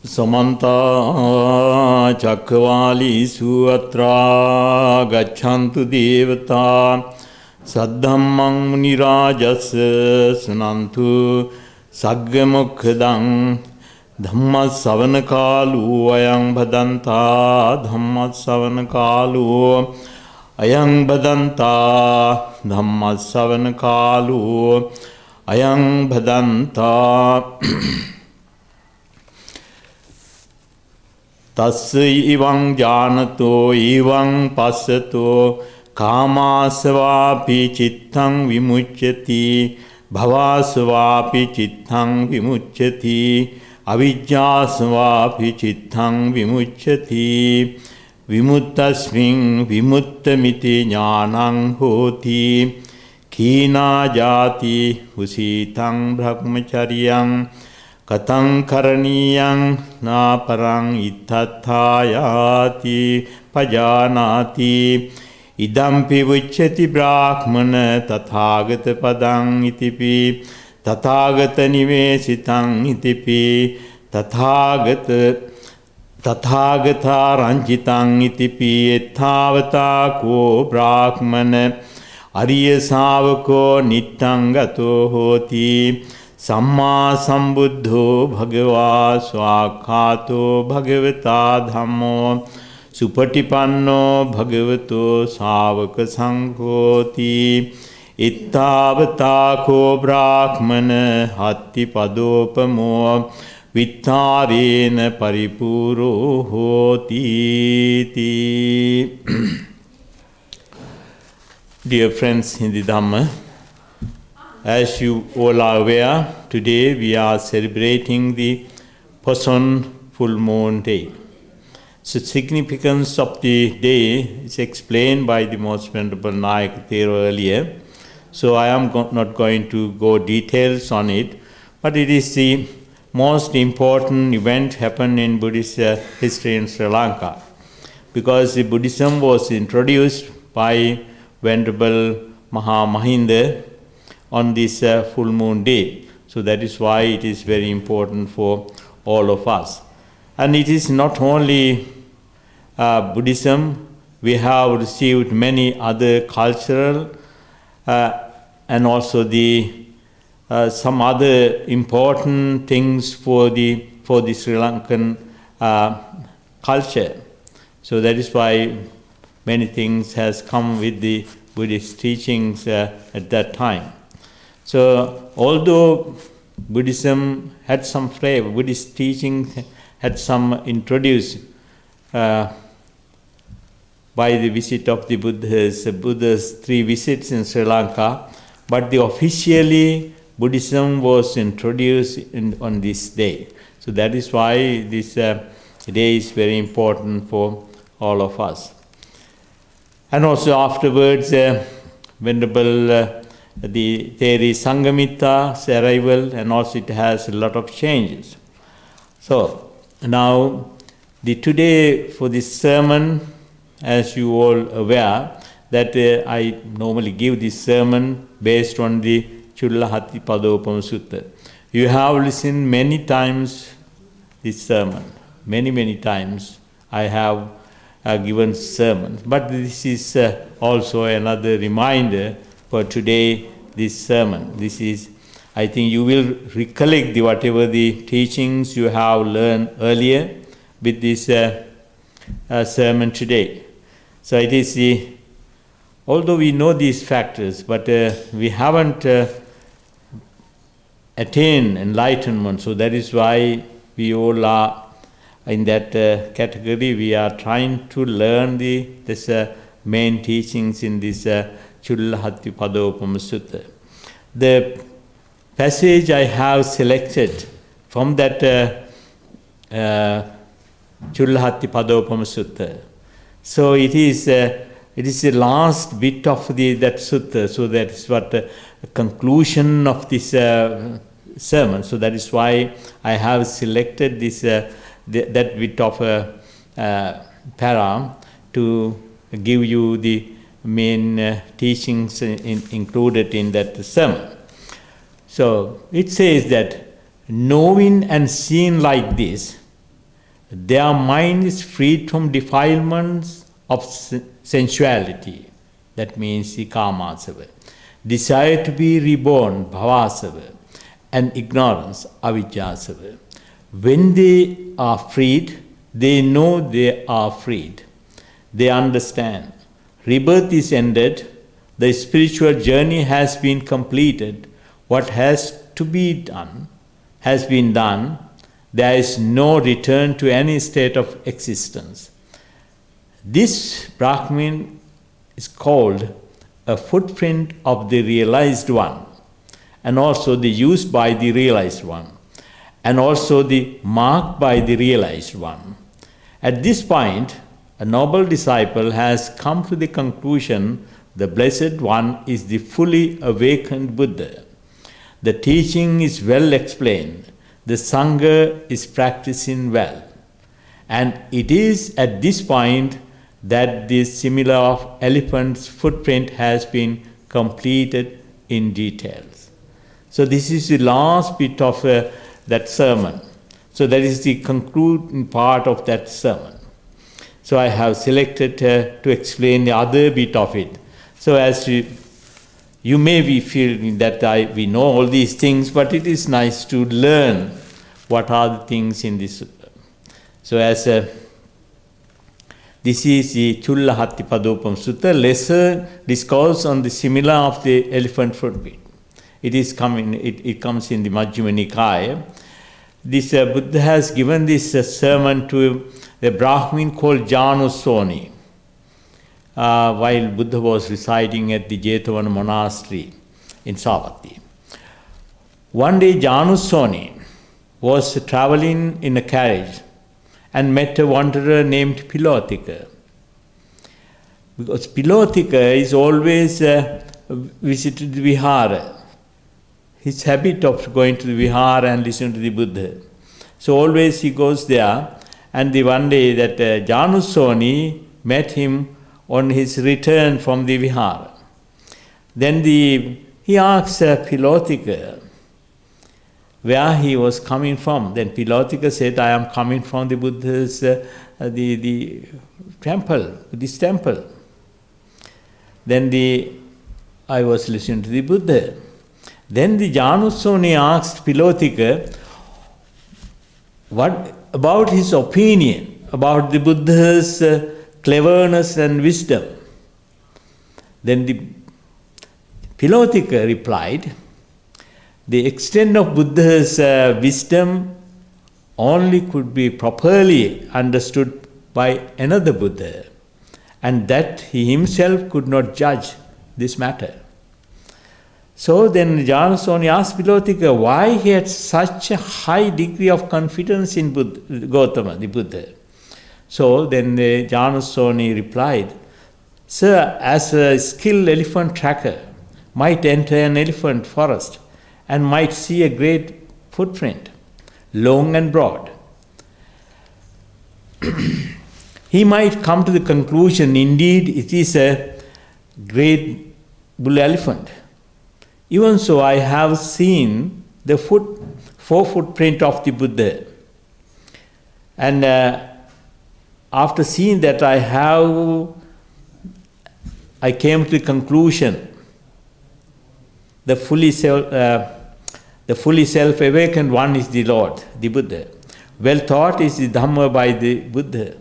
Samanta Chakvalisu Atra Gachantu Devata Saddhammang Munirajasa Sunantu Saggamukhdang Dhamma Savanakalu Ayang Bhadanta Dhamma Savanakalu Ayang Bhadanta Dhamma Savanakalu Ayang Bhadanta Tasya ivang janato ivang passato kāmasvapi cittang vimucchati bhavasvapi cittang vimucchati avijjasvapi cittang vimucchati vimuttasmiन् vimuttamiti jnanang hoti khīna jāti usitang brahmacharyang Katang karaniyang na parang itatthayati pajanati idampi vucchati brahmana tathagata padang itipi tathagata nivesitang itipi tathagata ranjitang itipi etthavata ko brahmana ariya savako nittang gato hoti Samma sambuddho bhagava swakhato bhagavata dhammo supatipanno bhagavato savaka sanghoti ittavata ko brahmana hatti padopamo vittarena paripuro hoti. Dear friends in the Dhamma, as you all are aware, today we are celebrating the Poson full moon day. The significance of the day is explained by the Most Venerable Nayak Thero earlier, so I am not going to go details on it, but it is the most important event happened in Buddhist history in Sri Lanka, because the Buddhism was introduced by Venerable Mahamahinda on this full moon day. So that is why it is very important for all of us. And it is not only Buddhism, we have received many other cultural and also some other important things for the Sri Lankan culture. So that is why many things has come with the Buddhist teachings at that time. So, although Buddhism had some flavor, Buddhist teaching had some introduced by the visit of the Buddha's 3 visits in Sri Lanka, but officially Buddhism was introduced on this day. So that is why this day is very important for all of us. And also afterwards, Venerable there is Sangamitta's arrival, and also it has a lot of changes. So now today for this sermon, as you all aware, that I normally give this sermon based on the Chullahati Padopama Sutta. You have listened many times this sermon, many times I have given sermons, but this is also another reminder for today, this sermon. This is, I think you will recollect whatever the teachings you have learned earlier with this sermon today. So it is although we know these factors, but we haven't attained enlightenment. So that is why we all are in that category. We are trying to learn this main teachings in this Chullahati Padopama Sutta. The passage I have selected from that Chullahati Padopama Sutta. So it is the last bit of that sutta. So that is what conclusion of this sermon. So that is why I have selected this that bit of para to give you the main teachings included in that sermon. So it says that knowing and seeing like this, their mind is freed from defilements of sensuality, that means the kamasava, desire to be reborn, bhavasava, and ignorance, avijjasava. When they are freed, they know they are freed. They understand. Rebirth is ended. The spiritual journey has been completed. What has to be done has been done. There is no return to any state of existence. This Brahmin is called a footprint of the realized one, and also the used by the realized one, and also the marked by the realized one. At this point, a noble disciple has come to the conclusion the Blessed One is the fully awakened Buddha. The teaching is well explained. The Sangha is practicing well. And it is at this point that the similar of elephant's footprint has been completed in details. So this is the last bit of that sermon. So that is the concluding part of that sermon. So I have selected to explain the other bit of it. So as you may be feeling that we know all these things, but it is nice to learn what are the things in this sutta. So as this is the Chulla Hatti Padopam Sutta, lesser discourse on the similar of the elephant footprint. It comes in the Majjhima Nikaya. This Buddha has given this sermon to a Brahmin called Janusoni, while Buddha was residing at the Jetavana monastery in Savatthi. One day Janusoni was traveling in a carriage and met a wanderer named Pilotika. Because Pilotika is always visited the vihara. His habit of going to the vihara and listening to the Buddha. So always he goes there, and the one day that Janusoni met him on his return from the vihara. Then he asked Pilotika where he was coming from. Then Pilotika said, I am coming from the Buddha's the temple, this temple. Then I was listening to the Buddha. Then the Janusoni asked Pilotika what about his opinion about the Buddha's cleverness and wisdom. Then the Pilotika replied, the extent of Buddha's wisdom only could be properly understood by another Buddha, and that he himself could not judge this matter. So then Janusoni asked Pilotika why he had such a high degree of confidence in Gautama, the Buddha. So then the Janusoni replied, Sir, as a skilled elephant tracker might enter an elephant forest and might see a great footprint, long and broad, he might come to the conclusion, indeed, it is a great bull elephant. Even so, I have seen the footprint of the Buddha. And after seeing that, I came to the conclusion, the fully self-awakened one is the Lord, the Buddha. Well taught is the Dhamma by the Buddha.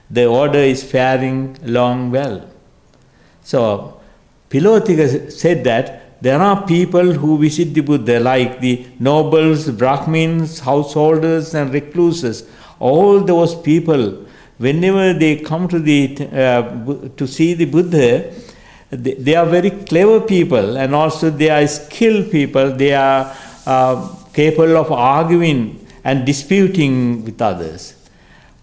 The order is faring along well. So, Pilotika said that there are people who visit the Buddha, like the nobles, Brahmins, householders and recluses. All those people, whenever they come to see the Buddha, they are very clever people, and also they are skilled people. They are capable of arguing and disputing with others.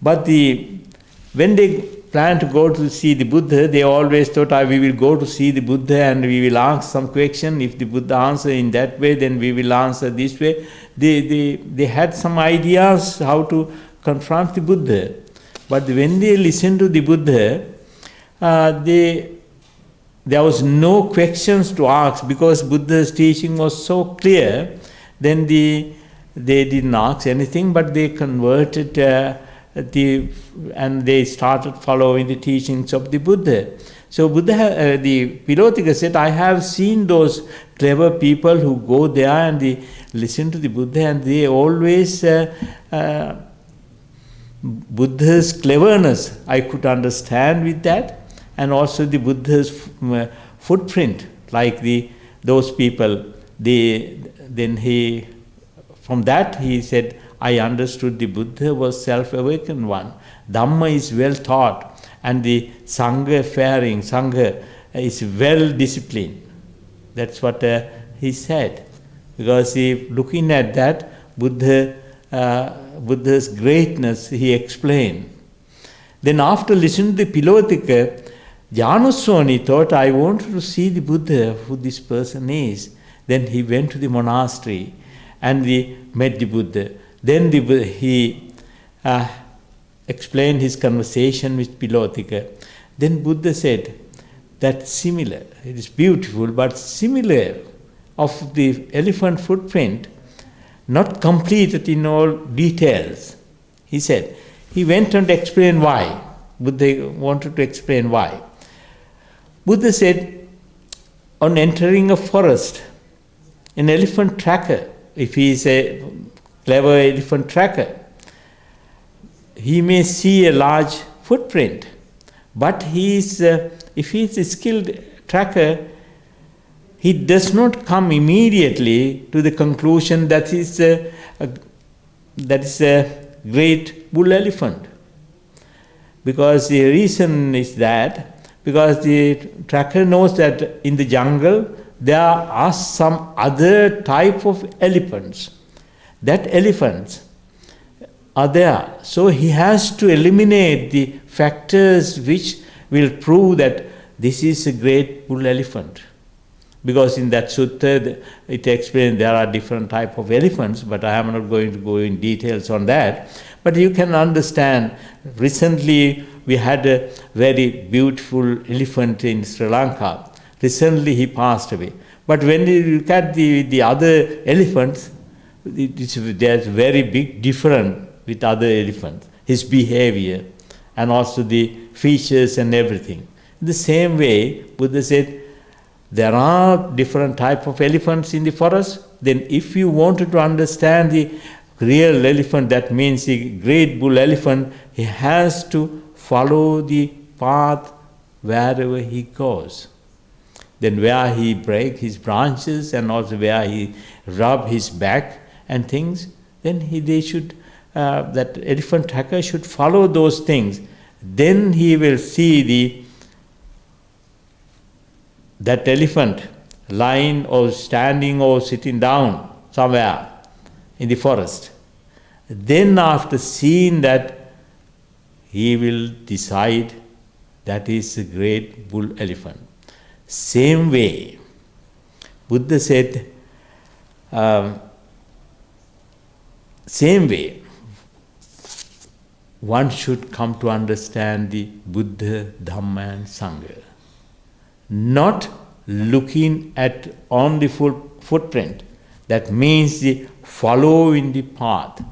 But when they plan to go to see the Buddha, they always thought, we will go to see the Buddha and we will ask some question. If the Buddha answers in that way, then we will answer this way. They had some ideas how to confront the Buddha. But when they listened to the Buddha, there was no questions to ask, because Buddha's teaching was so clear. Then they didn't ask anything, but they converted and they started following the teachings of the Buddha. So the Pilotika said, I have seen those clever people who go there and they listen to the Buddha, and they always, Buddha's cleverness, I could understand with that, and also the Buddha's footprint, like those people, from that he said, I understood the Buddha was self-awakened one. Dhamma is well taught, and the Sangha is well disciplined. That's what he said. Because looking at that, Buddha's greatness, he explained. Then after listening to the Pilotika, Januswami thought, I wanted to see the Buddha, who this person is. Then he went to the monastery and he met the Buddha. Then he explained his conversation with Pilotika. Then Buddha said, that's similar, it is beautiful, but similar of the elephant footprint, not completed in all details. He said, he went on to explain why. Buddha wanted to explain why. Buddha said, on entering a forest, an elephant tracker, if he is a clever elephant tracker, he may see a large footprint, but if he is a skilled tracker, he does not come immediately to the conclusion that is a great bull elephant. Because the reason is that, because the tracker knows that in the jungle there are some other type of elephants. That elephants are there. So he has to eliminate the factors which will prove that this is a great bull elephant. Because in that sutta, it explains there are different type of elephants, but I am not going to go in details on that. But you can understand, recently we had a very beautiful elephant in Sri Lanka. Recently he passed away. But when you look at the other elephants, there's very big difference with other elephants. His behavior and also the features and everything. In the same way, Buddha said, there are different type of elephants in the forest. Then if you wanted to understand the real elephant, that means the great bull elephant, he has to follow the path wherever he goes. Then where he break his branches and also where he rub his back and things, then that elephant tracker should follow those things. Then he will see that elephant lying or standing or sitting down somewhere in the forest. Then after seeing that, he will decide that is a great bull elephant. Same way, Buddha said, same way, one should come to understand the Buddha, Dhamma and Sangha. Not looking at only footprint. That means the following the path.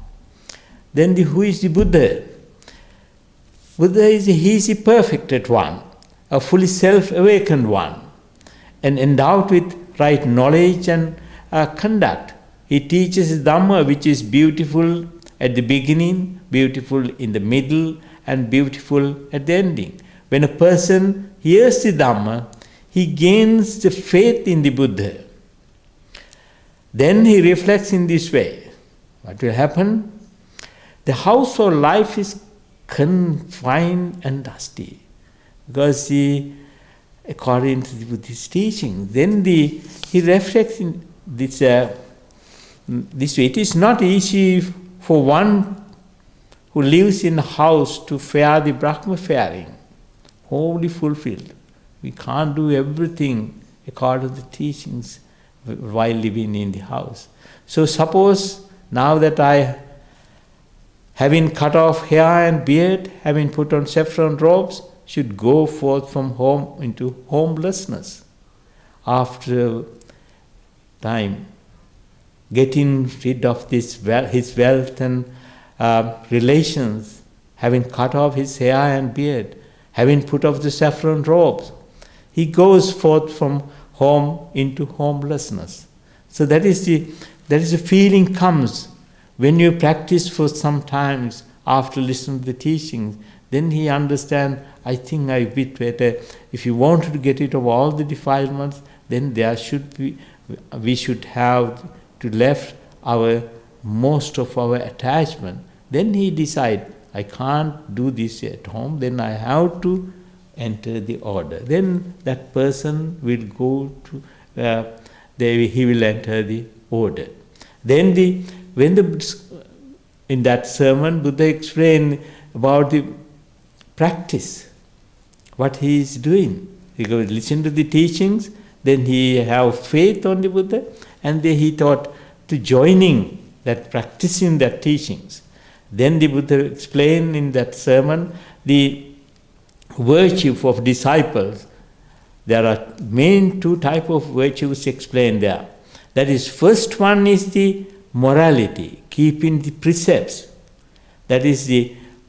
Then who is the Buddha? Buddha he is the perfected one, a fully self-awakened one, and endowed with right knowledge and conduct. He teaches Dhamma, which is beautiful at the beginning, beautiful in the middle, and beautiful at the ending. When a person hears the Dhamma, he gains the faith in the Buddha. Then he reflects in this way. What will happen? The house of life is confined and dusty. Because according to the Buddhist teaching, then he reflects in this way. It is not easy for one who lives in a house to fare the Brahma faring, wholly fulfilled. We can't do everything according to the teachings while living in the house. So suppose now that I, having cut off hair and beard, having put on saffron robes, should go forth from home into homelessness. After time, getting rid of his wealth and relations having cut off his hair and beard, having put off the saffron robes. He goes forth from home into homelessness. So that is the feeling comes when you practice for some times after listening to the teachings. Then he understands, I think I bit better. If you wanted to get rid of all the defilements, then we should have to left most of our attachment. Then he decide, I can't do this at home, then I have to enter the order. Then that person will go to, he will enter the order. Then in that sermon, Buddha explained about the practice, what he is doing. He goes listen to the teachings, then he have faith on the Buddha, and then he thought to joining that, practicing that teachings. Then the Buddha explained in that sermon the virtue of disciples. There are main two type of virtues explained there. That is, first one is the morality, keeping the precepts. That is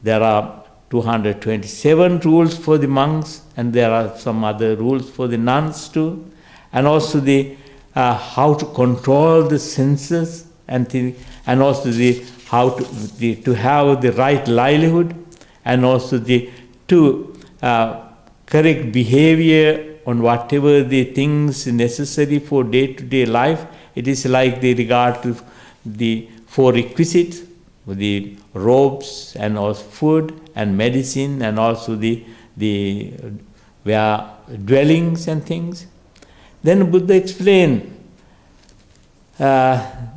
there are 227 rules for the monks, and there are some other rules for the nuns too. And also how to control the senses and also how to have the right livelihood, and also to correct behavior on whatever the things necessary for day-to-day life. It is like the regard to the four requisites, the robes and also food and medicine, and also the where dwellings and things. Then Buddha explained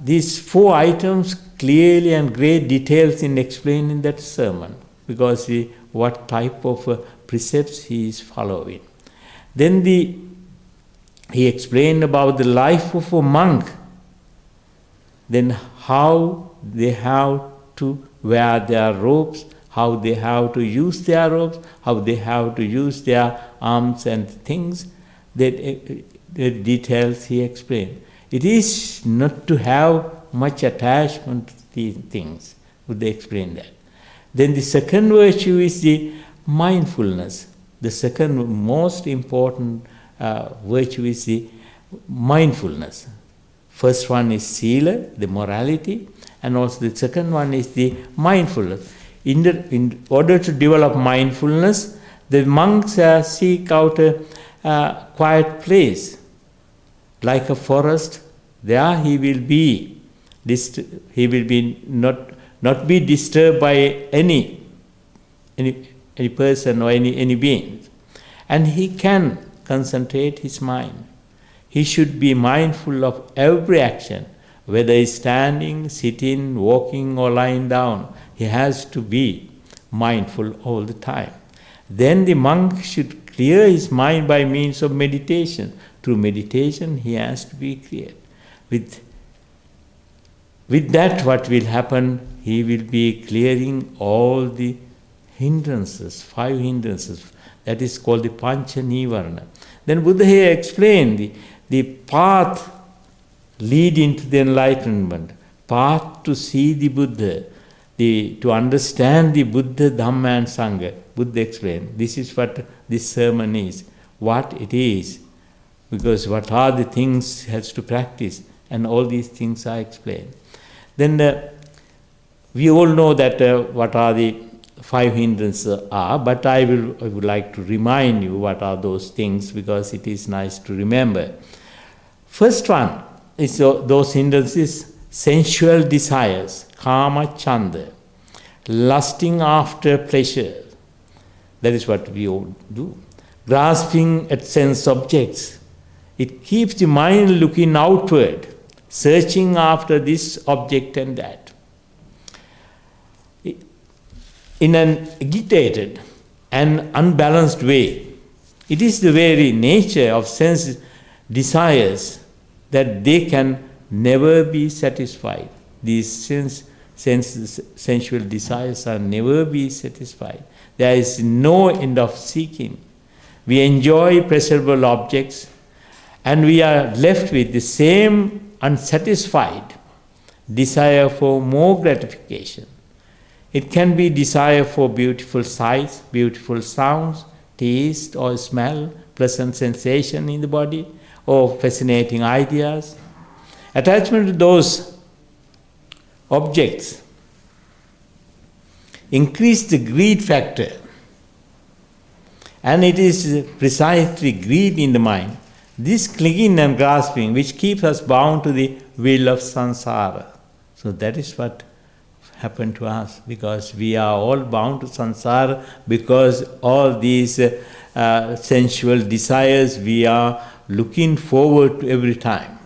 these four items clearly and great details in explaining that sermon, because what type of precepts he is following. Then he explained about the life of a monk, then how they have to wear their robes, how they have to use their robes, how they have to use their arms and things. The details he explained. It is not to have much attachment to these things. Would they explain that? Then the second virtue is the mindfulness. The second most important virtue is the mindfulness. First one is sila, the morality, and also the second one is the mindfulness. In order to develop mindfulness, the monks seek out a quiet place, like a forest. There he will be not be disturbed by any person or any being, and he can concentrate his mind. He should be mindful of every action, whether he's standing, sitting, walking, or lying down. He has to be mindful all the time. Then the monk should clear his mind by means of meditation. Through meditation, he has to be cleared. With that, what will happen? He will be clearing all the hindrances, 5 hindrances. That is called the Pancha Nivarana. Then Buddha here explained the path leading to the enlightenment, path to see the Buddha, to understand the Buddha, Dhamma and Sangha. Buddha explained, this is what this sermon is, what it is, because what are the things has to practice, and all these things are explained. Then we all know that what are the 5 hindrances are, but I would like to remind you what are those things, because it is nice to remember. First one is those hindrances: sensual desires, kama chanda, lusting after pleasure. That is what we all do. Grasping at sense objects. It keeps the mind looking outward, searching after this object and that. In an agitated and unbalanced way. It is the very nature of sense desires that they can never be satisfied. These sensual desires are never be satisfied. There is no end of seeking. We enjoy pleasurable objects, and we are left with the same unsatisfied desire for more gratification. It can be desire for beautiful sights, beautiful sounds, taste or smell, pleasant sensation in the body, or fascinating ideas. Attachment to those objects increase the greed factor. And it is precisely greed in the mind, this clinging and grasping, which keeps us bound to the wheel of samsara. So that is what happened to us, because we are all bound to samsara, because all these sensual desires we are looking forward to every time.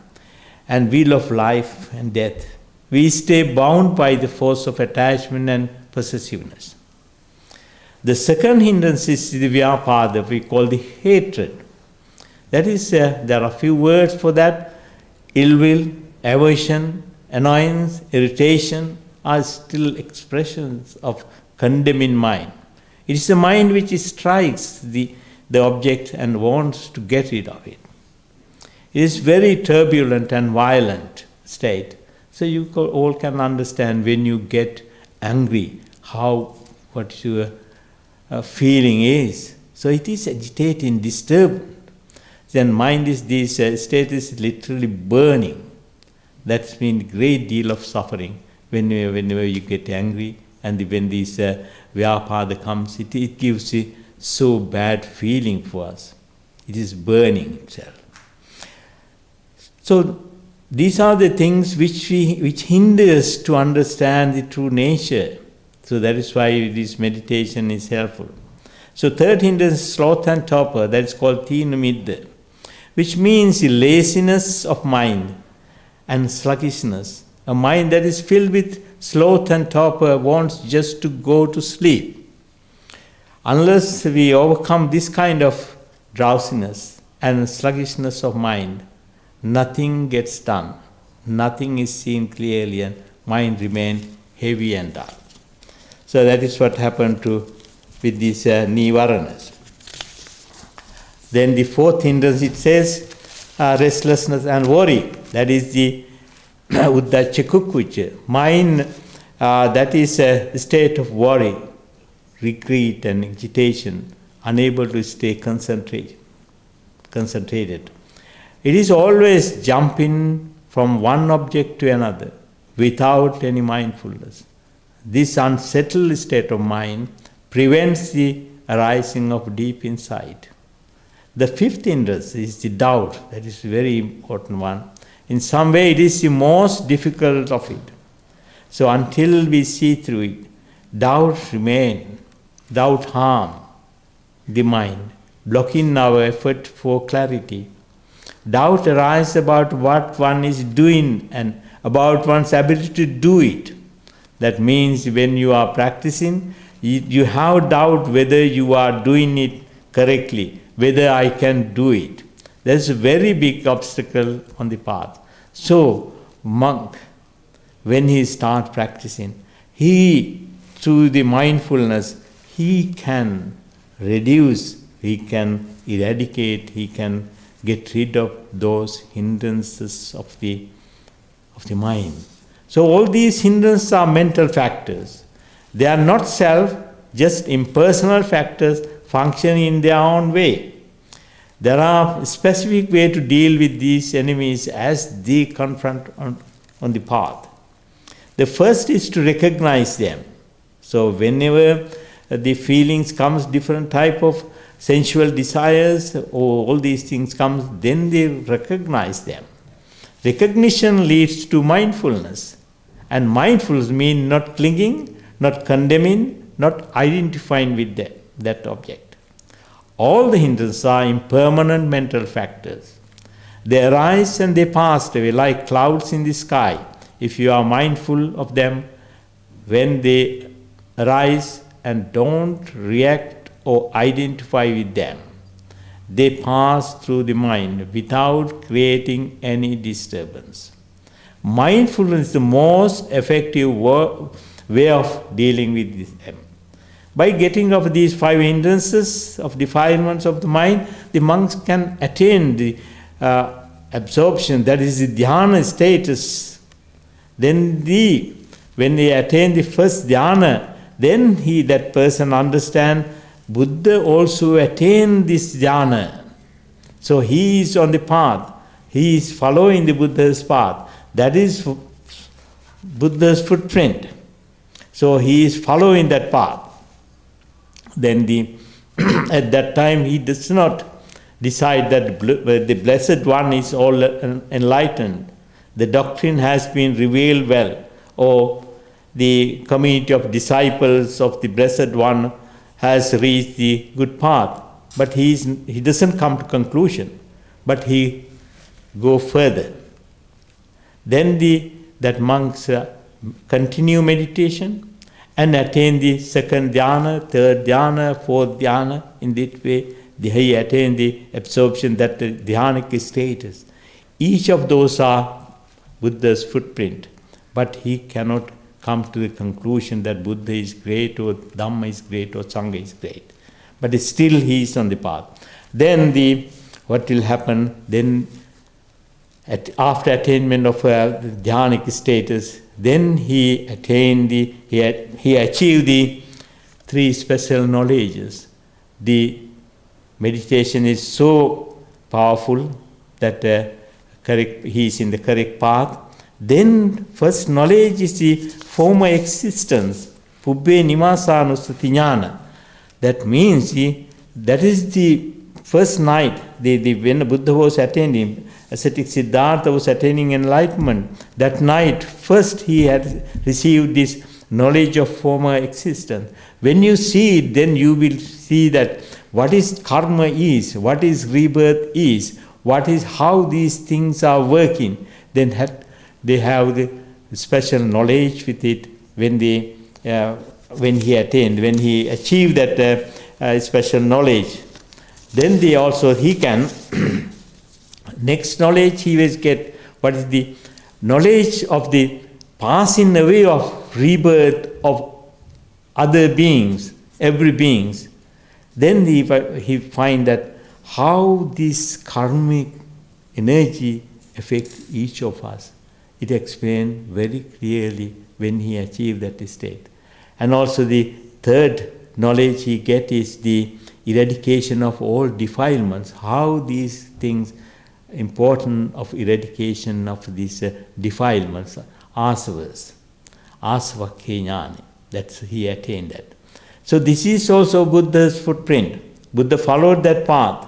And wheel of life and death. We stay bound by the force of attachment and possessiveness. The second hindrance is the vyapada, we call the hatred. That is, there are a few words for that. Ill will, aversion, annoyance, irritation are still expressions of condemning mind. It is the mind which strikes the object and wants to get rid of it. It is very turbulent and violent state. So you all can understand when you get angry, what your feeling is. So it is agitating, disturbed. Then mind is this state is literally burning. That's means great deal of suffering whenever you get angry, and when this vyapada comes, it gives a so bad feeling for us. It is burning itself. So these are the things which hinder us to understand the true nature. So that is why this meditation is helpful. So third hindrance is sloth and torpor, that is called tina middha, which means the laziness of mind and sluggishness. A mind that is filled with sloth and torpor wants just to go to sleep. Unless we overcome this kind of drowsiness and sluggishness of mind, nothing gets done. Nothing is seen clearly, and mind remains heavy and dull. So that is what happened with these nivaranas. Then the fourth hindrance, it says restlessness and worry. That is the uddacha kukucha. Mind that is a state of worry, regret and agitation, unable to stay concentrated. It is always jumping from one object to another without any mindfulness. This unsettled state of mind prevents the arising of deep insight. The fifth hindrance is the doubt. That is a very important one. In some way, it is the most difficult of it. So until we see through it, doubt remains, doubt harm the mind, blocking our effort for clarity. Doubt arises about what one is doing and about one's ability to do it. That means when you are practicing, you have doubt whether you are doing it correctly, whether I can do it. There's a very big obstacle on the path. So, monk, when he starts practicing, through the mindfulness, he can reduce, he can eradicate, he can get rid of those hindrances of the mind. So all these hindrances are mental factors. They are not self, just impersonal factors functioning in their own way. There are specific ways to deal with these enemies as they confront on the path. The first is to recognize them. So whenever the feelings comes, different type of sensual desires, or all these things comes, then they recognize them. Recognition leads to mindfulness. And mindfulness means not clinging, not condemning, not identifying with that object. All the hindrances are impermanent mental factors. They arise and they pass away like clouds in the sky. If you are mindful of them, when they arise and don't react or identify with them, they pass through the mind without creating any disturbance. Mindfulness is the most effective way of dealing with them. By getting rid of these 5 hindrances of defilements of the mind, the monks can attain the absorption, that is the dhyana status. Then when they attain the first dhyana, then that person understand Buddha also attained this jhana. So he is on the path. He is following the Buddha's path. That is Buddha's footprint. So he is following that path. Then at that time he does not decide that the Blessed One is all enlightened. The doctrine has been revealed well, or the community of disciples of the Blessed One has reached the good path. But he doesn't come to conclusion, but he go further. Then that monks continue meditation and attain the second dhyana, third dhyana, fourth dhyana. In that way, he attain the absorption, that the dhyanic status. Each of those are Buddha's footprint, but he cannot come to the conclusion that Buddha is great, or Dhamma is great, or Sangha is great. But still he is on the path. Then what will happen? Then after attainment of dhyanic status, then he attained he achieved the three special knowledges. The meditation is so powerful that he is in the correct path. Then first knowledge is the former existence, Pubbē Nimāsānussati Jnana. That means that is the first night, when Buddha was attaining, ascetic Siddhartha was attaining enlightenment. That night, first he had received this knowledge of former existence. When you see it, then you will see that what is karma is, what is rebirth is, how these things are working. Then they have the special knowledge with it when he achieved that special knowledge. Then he can next knowledge he will get what is the knowledge of the passing away of rebirth of other beings, every beings. Then he find that how this karmic energy affects each of us. It explained very clearly when he achieved that state. And also the third knowledge he get is the eradication of all defilements. How these things, important of eradication of these defilements, asavas, asavakkhe jnana. That's he attained that. So this is also Buddha's footprint. Buddha followed that path.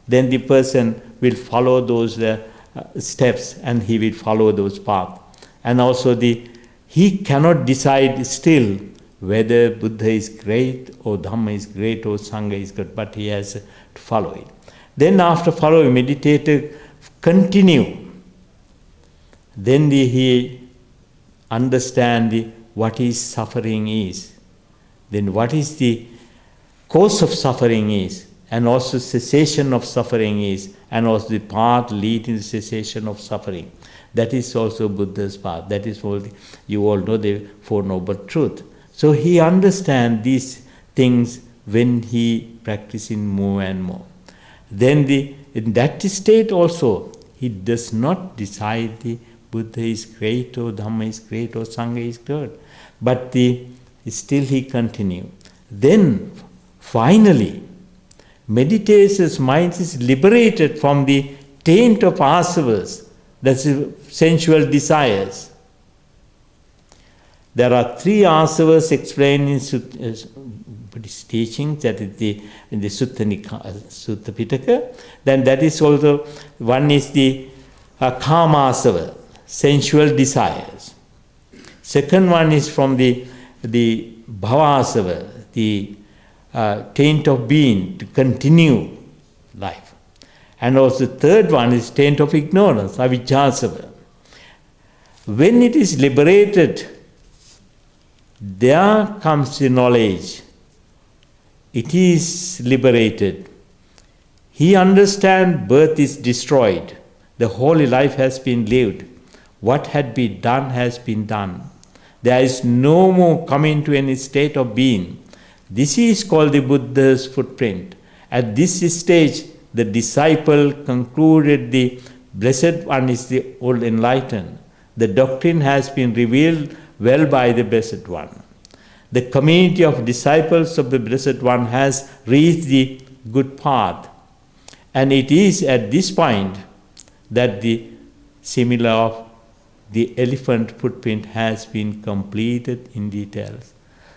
Then the person will follow those steps, and he will follow those paths. And also he cannot decide still whether Buddha is great, or Dhamma is great, or Sangha is good, but he has to follow it. Then after following, meditator continue. Then he understand what is suffering is. Then what is the cause of suffering is, and also cessation of suffering is, and also the path leading to cessation of suffering. That is also Buddha's path. That is all you all know, the Four Noble Truths. So he understands these things when he practicing more and more. Then in that state also, he does not decide the Buddha is great, or Dhamma is great, or Sangha is good. But still he continue. Then finally, meditator's mind is liberated from the taint of asavas, that's sensual desires. There are three asavas explained in Buddhist teachings, that is in the Sutta Pitaka. Then that is also, one is the kama asava, sensual desires. Second one is from the bhava asava, the taint of being, to continue life. And also third one is taint of ignorance, avijjasava. When it is liberated, there comes the knowledge. It is liberated. He understands birth is destroyed. The holy life has been lived. What had been done has been done. There is no more coming to any state of being. This is called the Buddha's footprint. At this stage, the disciple concluded the Blessed One is the all enlightened. The doctrine has been revealed well by the Blessed One. The community of disciples of the Blessed One has reached the good path. And it is at this point that the similar of the elephant footprint has been completed in details.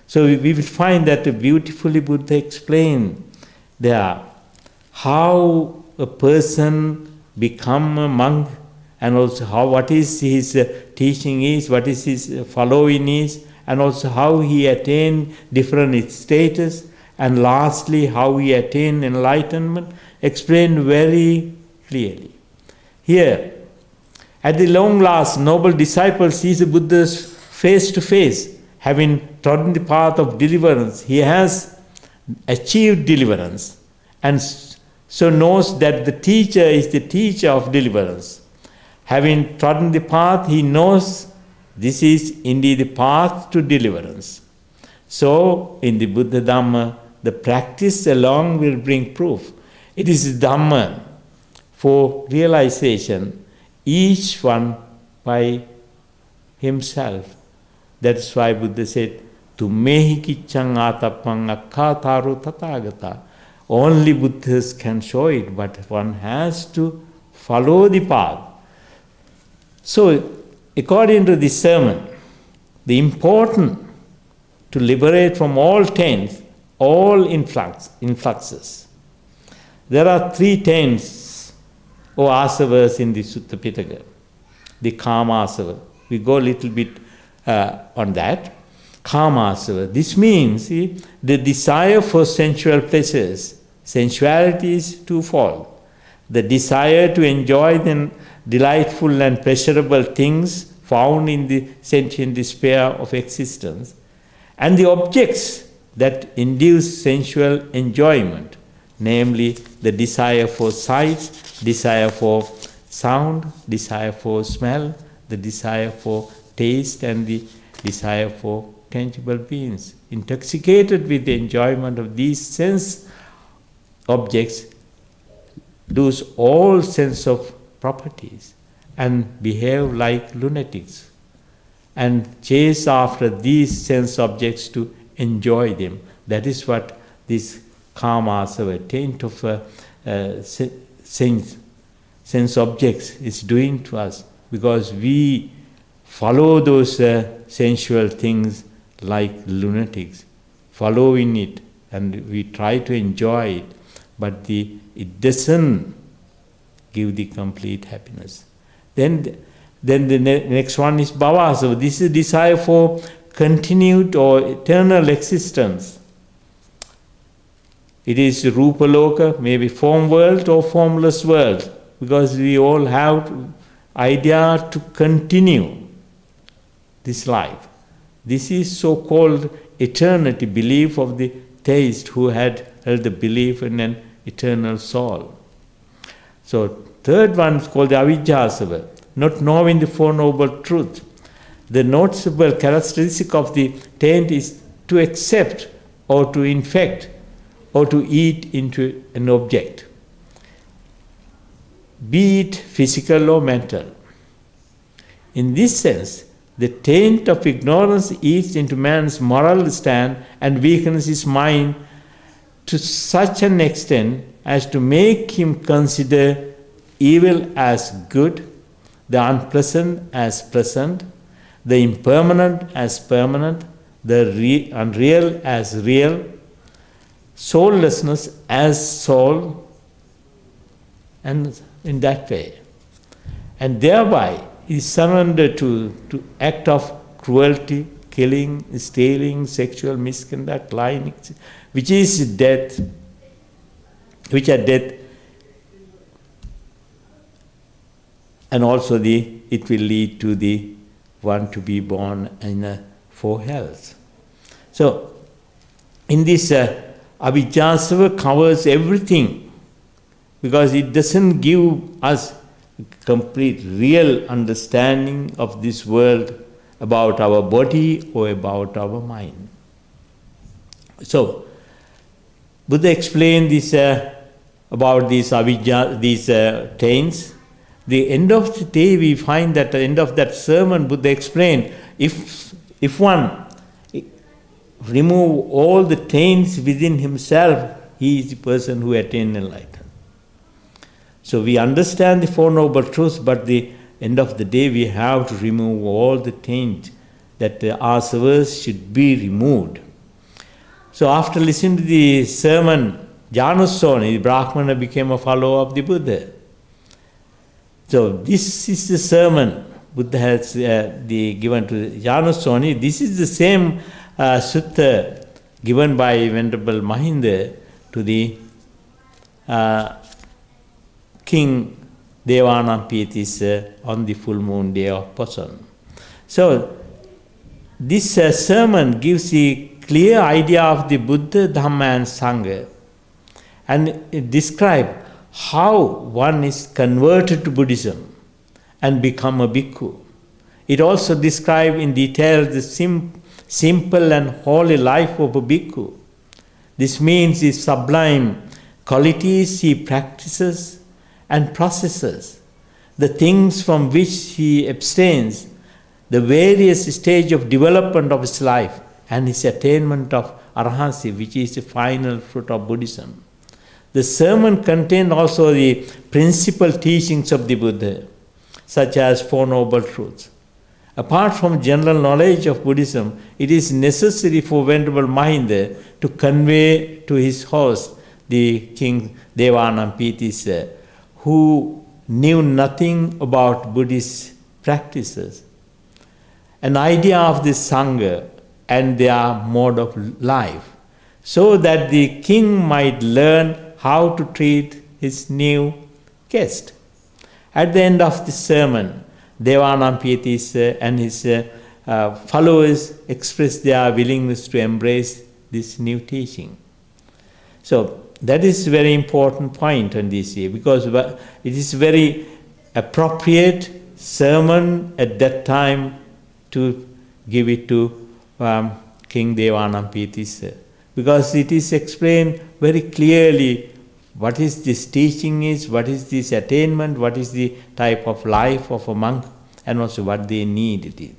So we will find that beautifully Buddha explained there how a person become a monk, and also what is his teaching is, what is his following is, and also how he attained different status, and lastly how he attained enlightenment, explained very clearly. Here, at the long last, noble disciple sees the Buddha's face to face, having trodden the path of deliverance. He has achieved deliverance, and so knows that the teacher is the teacher of deliverance. Having trodden the path, he knows this is indeed the path to deliverance. So, in the Buddha Dhamma, the practice alone will bring proof. It is Dhamma for realization, each one by himself. That's why Buddha said, Tummehi kiccang atappang akkātāro tathāgata. Only Buddhas can show it, but one has to follow the path. So, according to this sermon, the important to liberate from all taints, all influxes. There are 3 taints or asavas in the Sutta Pitaka. The Kama asava. We go a little bit on that. Kama asava. This means the desire for sensual pleasures. Sensuality is twofold. The desire to enjoy the delightful and pleasurable things found in the sentient despair of existence, and the objects that induce sensual enjoyment, namely the desire for sight, desire for sound, desire for smell, the desire for taste, and the desire for tangible beings. Intoxicated with the enjoyment of these sense objects, lose all sense of properties and behave like lunatics and chase after these sense objects to enjoy them. That is what this karma, a taint of sense objects is doing to us, because we follow those sensual things like lunatics, following it, and we try to enjoy it, but it doesn't give the complete happiness. Then the next one is bhava. So this is desire for continued or eternal existence. It is rupa loka, maybe form world or formless world, because we all have idea to continue this life. This is so-called eternity, belief of the theist who had held the belief in an eternal soul. So third one is called the avijjāsava, not knowing the Four Noble Truths. The noticeable characteristic of the taint is to accept or to infect or to eat into an object, be it physical or mental. In this sense, the taint of ignorance eats into man's moral stand and weakens his mind to such an extent as to make him consider evil as good, the unpleasant as pleasant, the impermanent as permanent, the unreal as real, soullessness as soul, and in that way. And thereby is surrendered to act of cruelty, killing, stealing, sexual misconduct, lying, which is death, which are death, and also it will lead to the one to be born in for health. So, in this avijjāsava covers everything, because it doesn't give us complete real understanding of this world, about our body or about our mind. So, Buddha explained this about these avijja, these taints. The end of the day, we find that at the end of that sermon, Buddha explained, if one remove all the taints within himself, he is the person who attained enlightenment. So we understand the Four Noble Truths, but the end of the day we have to remove all the taints, that the asavas should be removed. So after listening to the sermon, Janusoni, the Brahmana, became a follower of the Buddha. So this is the sermon Buddha has given to Janusoni. This is the same sutta given by Venerable Mahinda to the King Devanampiyatis on the full moon day of Poson. So this sermon gives the clear idea of the Buddha, Dhamma and Sangha, and it describes how one is converted to Buddhism and become a bhikkhu. It also describes in detail the simple and holy life of a bhikkhu. This means the sublime qualities he practices and processes, the things from which he abstains, the various stages of development of his life, and his attainment of arahantsi, which is the final fruit of Buddhism. The sermon contained also the principal teachings of the Buddha, such as Four Noble Truths. Apart from general knowledge of Buddhism, it is necessary for Venerable Mahinda to convey to his host, the King Devanampiyatis, who knew nothing about Buddhist practices, an idea of the Sangha and their mode of life, so that the king might learn how to treat his new guest. At the end of the sermon, Devanampiyatis and his followers expressed their willingness to embrace this new teaching. So that is a very important point on this year, because it is very appropriate sermon at that time to give it to King Devanampiyatis, because it is explained very clearly what is this teaching is, what is this attainment, what is the type of life of a monk, and also what they need it is.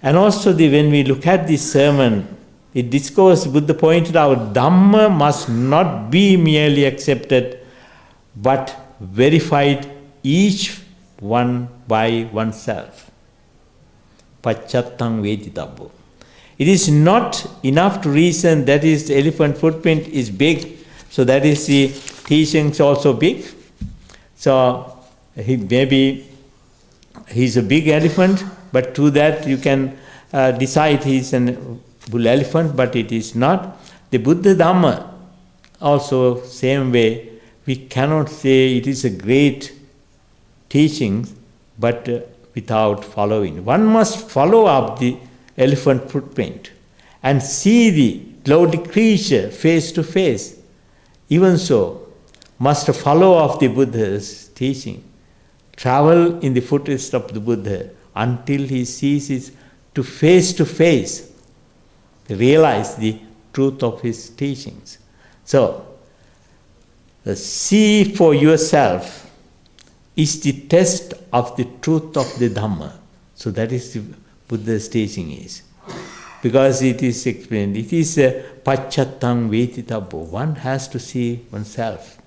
And also when we look at this sermon, it discovers, Buddha pointed out, Dhamma must not be merely accepted, but verified each one by oneself. Pacchattam veditabbo. It is not enough to reason that is the elephant footprint is big, so that is the teachings also big. So maybe he's a big elephant, but to that you can decide he's a bull elephant, but it is not. The Buddha Dhamma also same way, we cannot say it is a great teaching, but without following. One must follow up the elephant footprint and see the cloudy creature face to face. Even so, must follow up the Buddha's teaching, travel in the footsteps of the Buddha until he sees it to face, realize the truth of his teachings. So, see for yourself is the test of the truth of the Dhamma. So that is the Buddha's teaching is. Because it is explained, it is pacchattam veditabbo. One has to see oneself.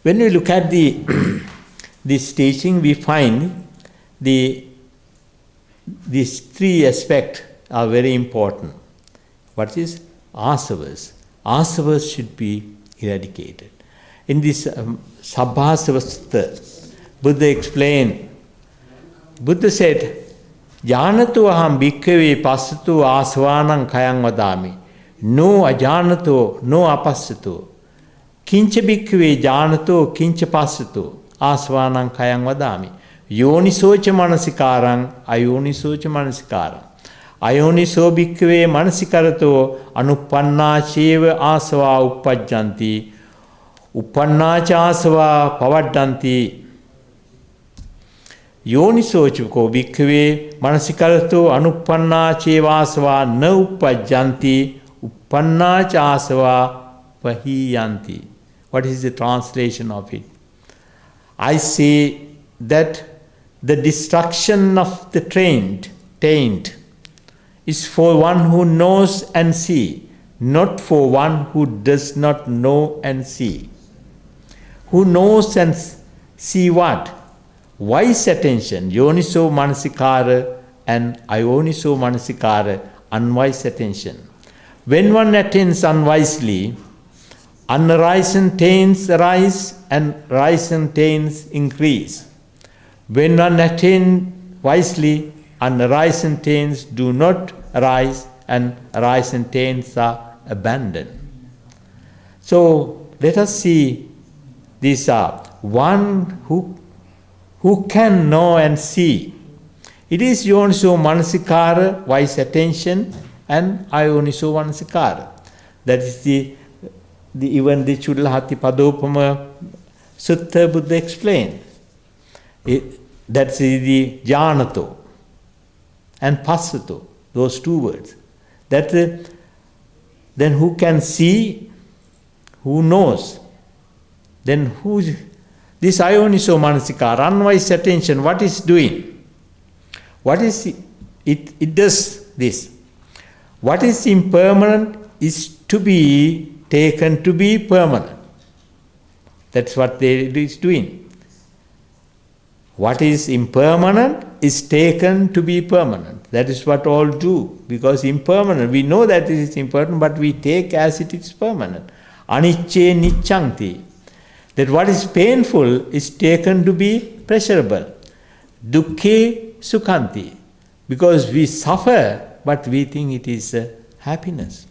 When we look at this teaching, we find these three aspects are very important. What is asavas? Asavas should be eradicated. In this Sabbhasava Sutta, Buddha explained, Buddha said, Janatu aham bhikkhave passatu asvanam kayam vadami. No ajanato, no apassatu. Kincha bhikkhave janato, kincha passatu asvanam kayam vadami. Yonisocha manasikaram, ayonisocha manasikaram. Ayoniso bhikkhave manasikarato anupanna cheva asava uppajjanti. Upannācāsava pavaddanti. Yonisochiko bhikkhave manasikarato anuppannācevāsava na uppajjanti upannācāsava pahiyanti. What is the translation of it? I say that the destruction of the trained taint is for one who knows and see, not for one who does not know and see. Who knows and see what? Wise attention, yoniso manasikara, and ayoniso manasikara, unwise attention. When one attends unwisely, unarisen taints arise and risen taints increase. When one attends wisely, unarisen taints do not arise and arisen taints are abandoned. So let us see these are one who can know and see. It is yoniso manasikara, wise attention, and ayoniso manasikara. That is even the Chuddalahati Padopama Sutta Buddha explained. That's the jhanato and passato, those two words. Then who can see, who knows? Then this ayoniso manasikara, unwise attention, what is doing? What is it does this. What is impermanent is to be taken to be permanent. That's what it is doing. What is impermanent is taken to be permanent. That is what all do. Because impermanent, we know that it is impermanent, but we take as it is permanent. Anicce nicchanti. That what is painful is taken to be pleasurable. Dukkhe sukhanti. Because we suffer, but we think it is happiness.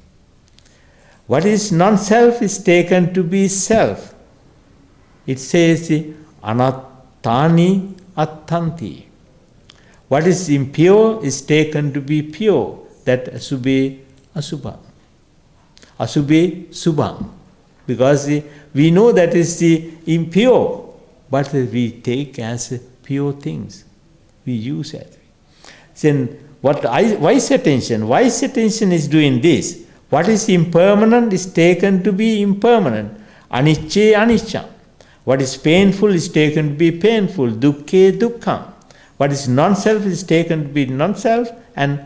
What is non-self is taken to be self. It says anattani attanti. What is impure is taken to be pure. That asubhe asubha. Asubhe subham. Because we know that is the impure, but we take as pure things. We use it. Then what wise attention? Wise attention is doing this. What is impermanent is taken to be impermanent. Anicce anicca. What is painful is taken to be painful. Dukkhe dukkham. What is non-self is taken to be non-self. And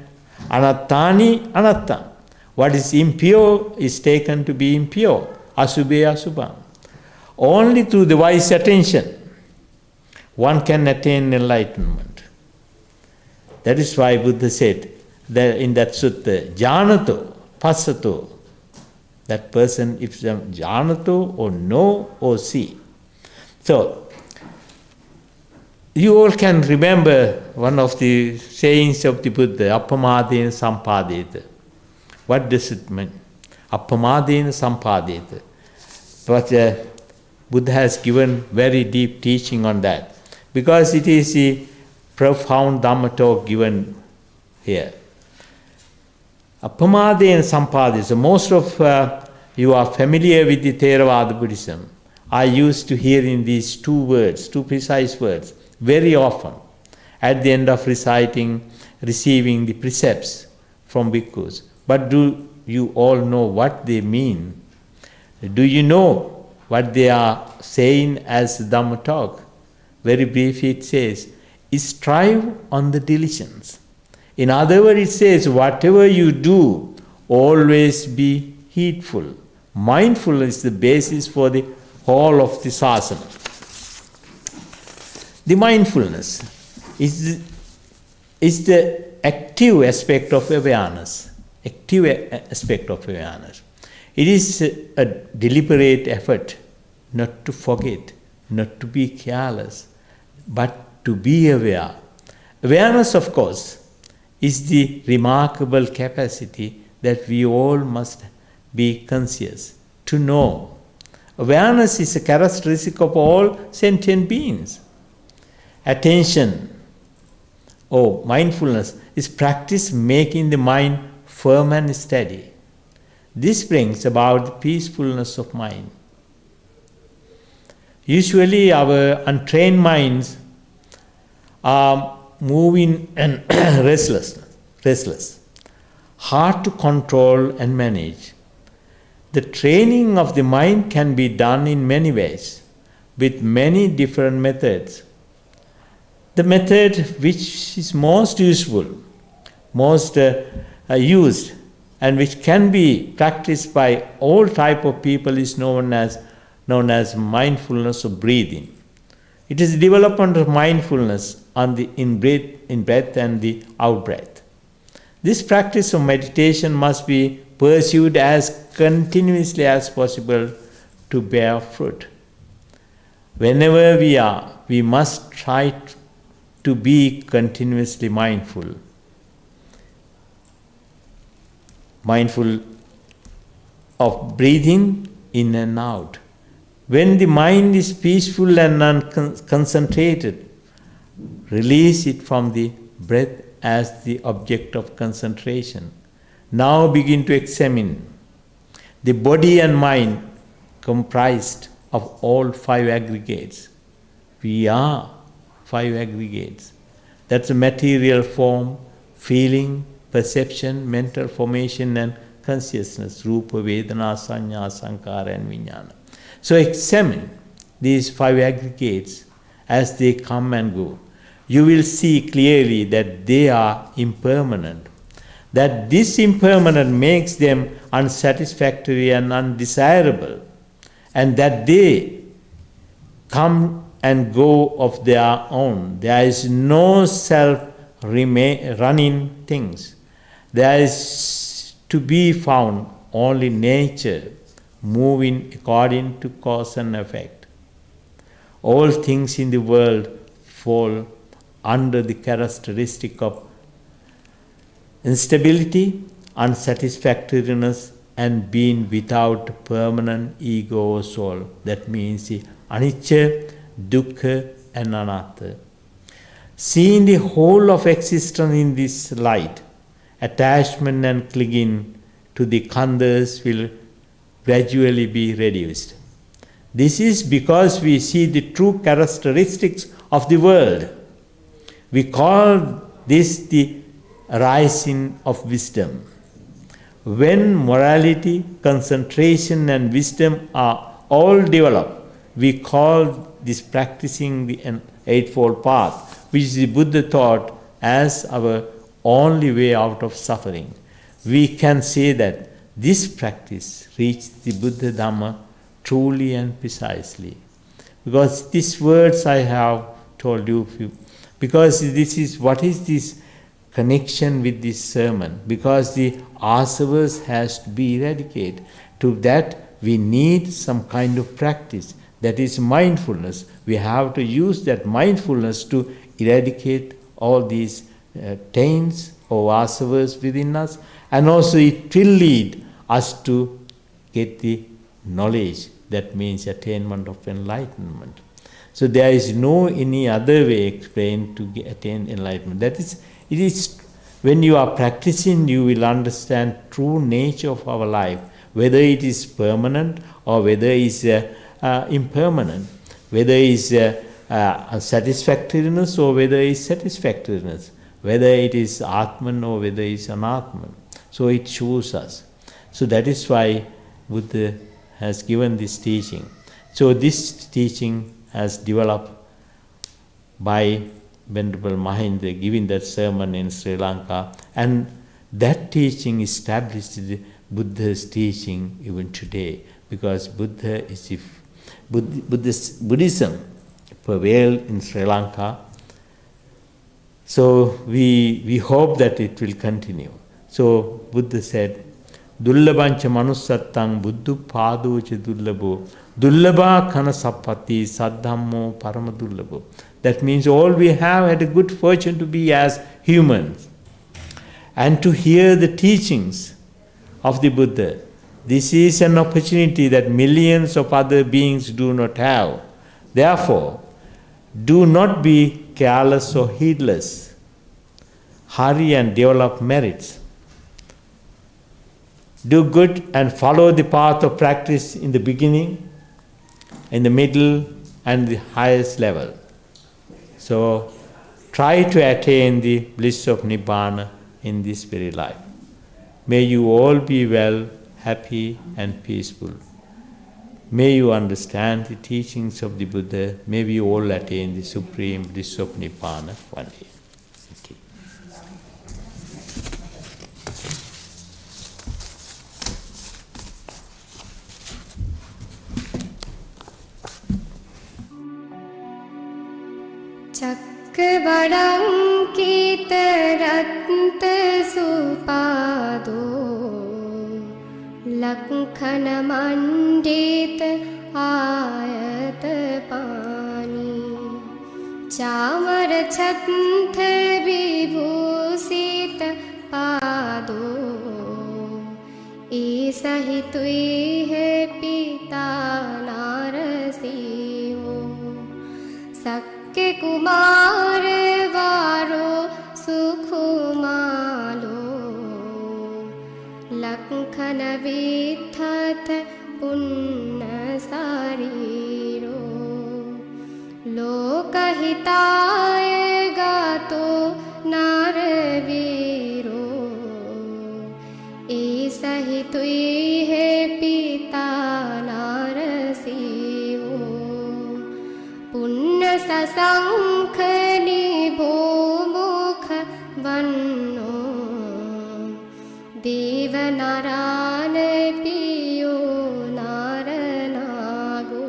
anattani anatta. What is impure is taken to be impure. Asubhe asubham. Only through the wise attention one can attain enlightenment. That is why Buddha said that in that sutta, jhanato, passato, that person, if jhanato or know or see. So, you all can remember one of the sayings of the Buddha, appamadena sampadeta. What does it mean? Appamadena sampadeta. But Buddha has given very deep teaching on that. Because it is a profound Dhamma talk given here. Appamadena sampadeta. So most of you are familiar with the Theravada Buddhism. I used to hear in these two words, two precise words, very often at the end of reciting, receiving the precepts from bhikkhus. But do you all know what they mean? Do you know what they are saying as Dhamma talk? Very briefly it says, strive on the diligence. In other words, it says, whatever you do, always be heedful. Mindfulness is the basis for the whole of the sasana. The mindfulness is the active aspect of awareness. Active aspect of awareness. It is a deliberate effort not to forget, not to be careless, but to be aware. Awareness, of course, is the remarkable capacity that we all must be conscious, to know. Awareness is a characteristic of all sentient beings. Attention, mindfulness, is practice making the mind firm and steady. This brings about the peacefulness of mind. Usually our untrained minds are moving and restless, hard to control and manage. The training of the mind can be done in many ways, with many different methods. The method which is most useful most used and which can be practiced by all type of people is known as mindfulness of breathing. It is development of mindfulness on the in breath and the out breath. This practice of meditation must be pursued as continuously as possible to bear fruit. Whenever we are, we must try to be continuously mindful. Mindful of breathing in and out. When the mind is peaceful and concentrated, release it from the breath as the object of concentration. Now begin to examine the body and mind comprised of all 5 aggregates. We are 5 aggregates. That's a material form, feeling, perception, mental formation and consciousness, Rupa, Vedana, Sanya, Sankara and Vijnana. So examine these 5 aggregates as they come and go. You will see clearly that they are impermanent. That this impermanence makes them unsatisfactory and undesirable, and that they come and go of their own. There is no self-running things. There is to be found only nature, moving according to cause and effect. All things in the world fall under the characteristic of instability, unsatisfactoriness, and being without permanent ego or soul. That means the anicca, dukkha, and anatta. Seeing the whole of existence in this light, attachment and clinging to the khandhas will gradually be reduced. This is because we see the true characteristics of the world. We call this the rising of wisdom. When morality, concentration and wisdom are all developed, we call this practicing the Eightfold Path, which the Buddha taught as our only way out of suffering. We can say that this practice reached the Buddha Dhamma truly and precisely. Because these words I have told you, because this is what is this connection with this sermon, because the asavas has to be eradicated. To that we need some kind of practice, that is mindfulness. We have to use that mindfulness to eradicate all these taints or asavas within us, and also it will lead us to get the knowledge, that means attainment of enlightenment. So there is no any other way explained to attain enlightenment. That is, it is when you are practicing, you will understand true nature of our life, whether it is permanent or whether it is impermanent, whether it is satisfactoriness or whether it is satisfactoriness, whether it is Atman or whether it is Anatman. So it shows us. So that is why Buddha has given this teaching. So this teaching has developed by Venerable Mahinda giving that sermon in Sri Lanka, and that teaching established the Buddha's teaching even today, because Buddhism prevailed in Sri Lanka. So we hope that it will continue. So Buddha said, Dullabancha manusattang buddhu padocha dullabo dullabha kana sappati saddhammo parama dullabo. That means all we have had a good fortune to be as humans and to hear the teachings of the Buddha. This is an opportunity that millions of other beings do not have. Therefore, do not be careless or heedless. Hurry and develop merits. Do good and follow the path of practice in the beginning, in the middle, and the highest level. So, try to attain the bliss of Nibbana in this very life. May you all be well, happy, and peaceful. May you understand the teachings of the Buddha. May we all attain the supreme bliss of Nibbana one day. Okay. चक्रवरङ्कितरत्नसुपादो लङ्घनमण्डित आयतपाणि चामरछत्रविभूषित पादो ऐसा ही तुई है पिता नारसिंहो सक्के कुमार वारो सुखुमालो लंघन विद्धत पुण्य शरीरो लोकहिताय गातो नारवीरो ऐसा ही तुई है पिता नारसिंहो पुण्य सशंख निभो मुख वन्नो देव नारायण पियो नारनागो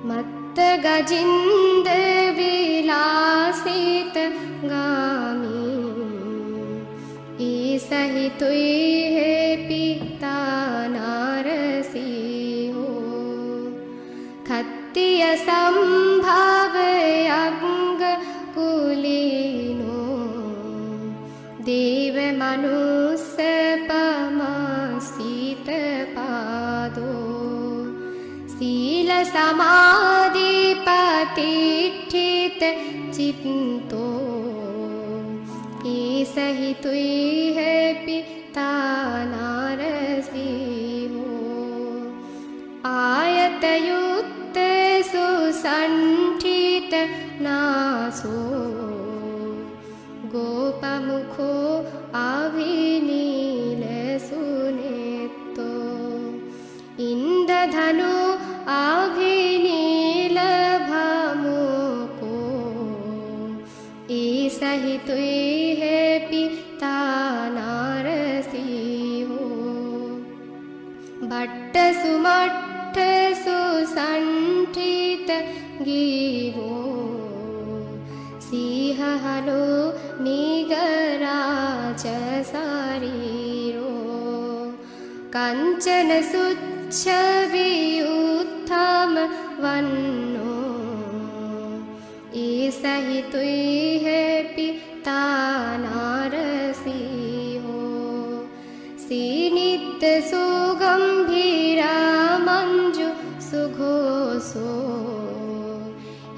मत्त गजिंद विलासित गामी ऐसा ही तुई है पिता नारसिंहो खत्तिय संभव अंग कुलीनो देव मनुष्य पमसित पादो शील समाधि प्रतिष्ठित चित्तो ऐसा ही तुई है पिता नारसिंहो आयतयुक्त सुसंठित नासो गोपमुखो अभिनील सुनेतो इंद्रधनु अभिनील भामुको ऐसा ही तुई है पिता नारसिंहो भट्ट सुमट्ठ सुसंठित गीवो सिंह हलो निगराज शरीरो कंचन सुच्छ वियुत्थम वन्नो ऐसा ही तुई है पिता नारसिंहो सीनित सुगंभीरा मंजु सुघोषो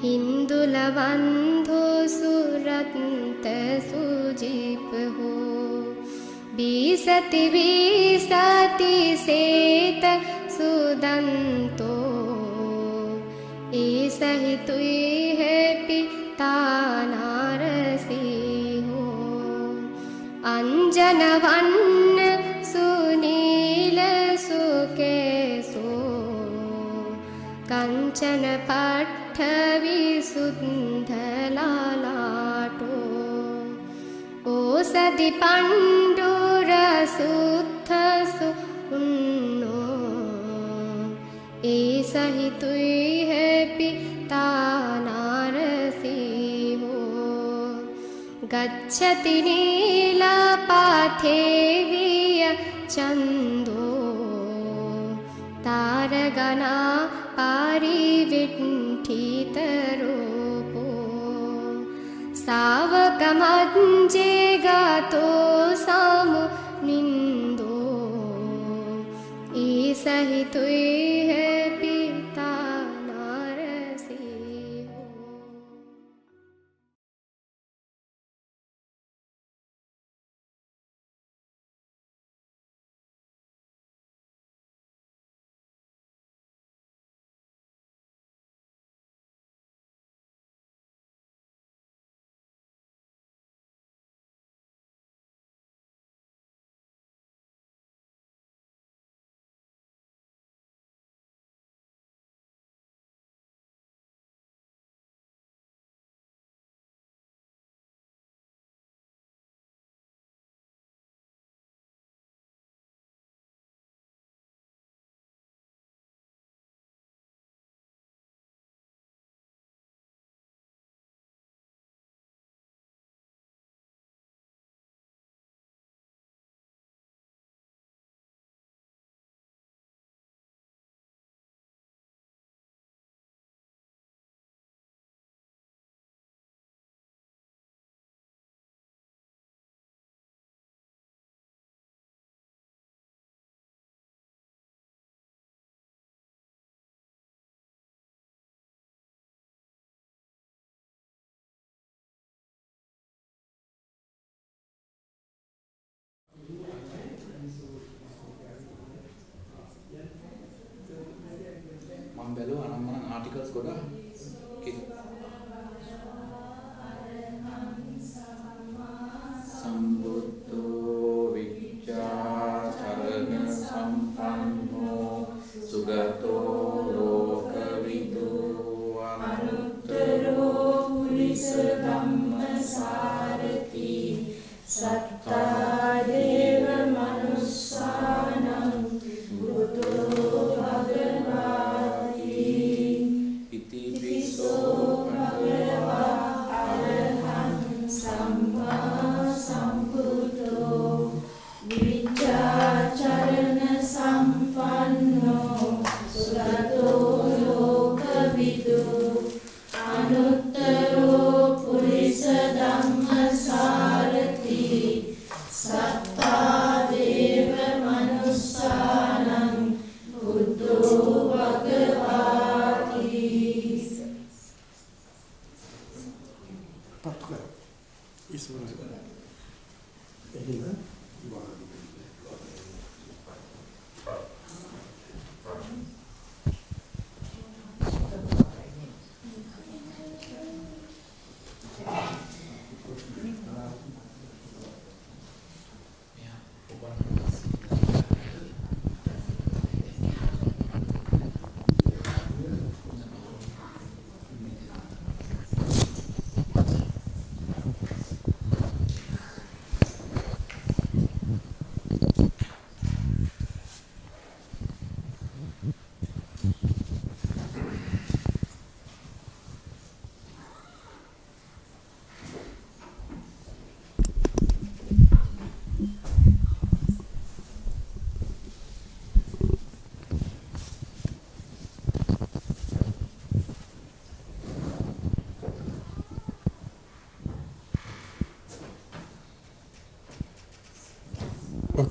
हिंदुलबंधु सुरत सुजीप हो विसति विसति सेत सुदंतो ऐसा ही तुई है पिता नारसिंहो अंजन वन्न सुनील सुकेशो कंचन पट्ट विशुद्धलालाटो ओषधि पंडुरशुद्ध सुन्नो ऐसा ही तुई है पिता नारसिंहो गच्छति नीलपथे विय चन्दो तारगणा परिविण्ठितरूपो सावकमञ्जे गतो समुनिन्दो ऐसा ही तुई है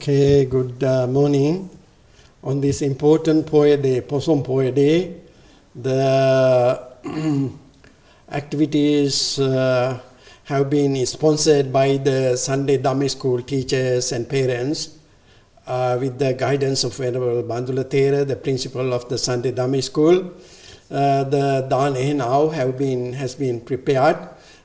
Okay, good morning. On this important Poya Day, Poson Poya Day, the activities have been sponsored by the Sunday Dhamma School teachers and parents with the guidance of Venerable Bandula Thera, the principal of the Sunday Dhamma School. The Dane now has been prepared.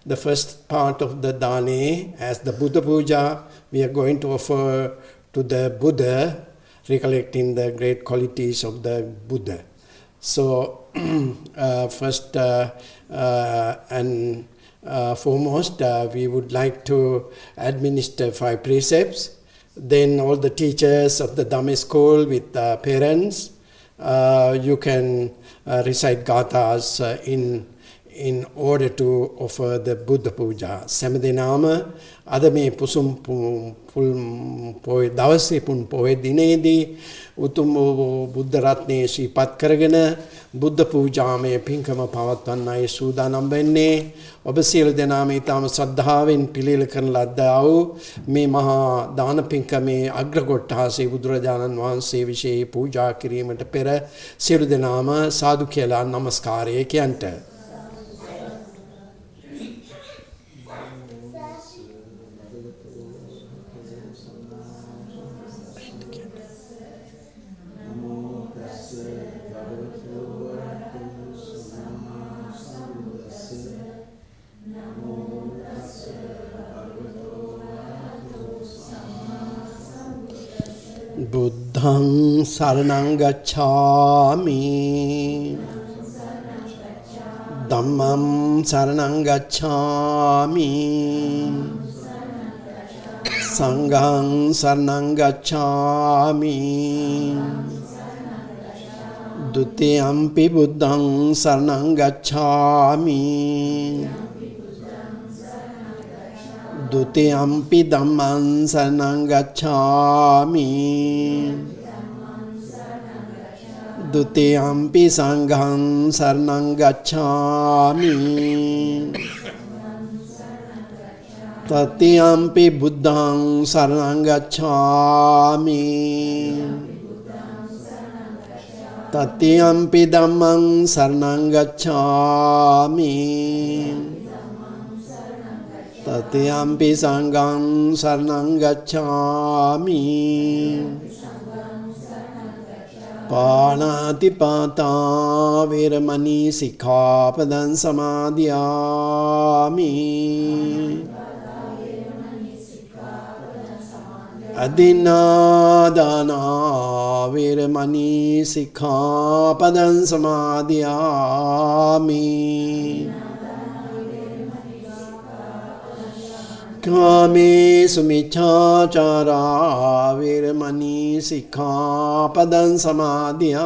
The first part of the Dane, as the Buddha Puja, we are going to offer to the Buddha, recollecting the great qualities of the Buddha. So, first and foremost, we would like to administer 5 precepts. Then all the teachers of the Dhamma School with parents, you can recite gathas in order to offer the Buddha Puja. Samadenama, adame pusum poe dawase pun poe dinedi, utum Buddha ratne sipat karagana, Buddha Puja me pinkama pavatannai sudanam benne, ඔබසියලු දෙනාම ඊටම ශ්‍රද්ධාවෙන් පිළිල කරන ලද්දා වූ මේ මහා දාන පින්කමේ අග්‍ර කොට්ටාසේ බුදුරජාණන් වහන්සේ විශේෂ පූජා කිරීමට පෙර සියලු දෙනාම සාදු කියලා নমස්කාරය කියන්ට. Buddhang saranang gacchami, Dhammam saranang gacchami, Sanghang saranang gacchami, Dutiyampi Buddhang saranang gacchami, Dutiyampi Dhamman saranang gacchami, Dutiyampi Sangham saranang gacchami, Tatiyampi Buddhang saranang gacchami, Tatiyampi Dhammang saranang gacchami, Tatiyampi Sangham saranang gacchami, Panatipata Veramani Sikkhapadan Samadhiyami, Adinadana Veramani Sikkhapadan Samadhiyami, Kami sumichachara Veramani Sikkhapadan Samadhiyami,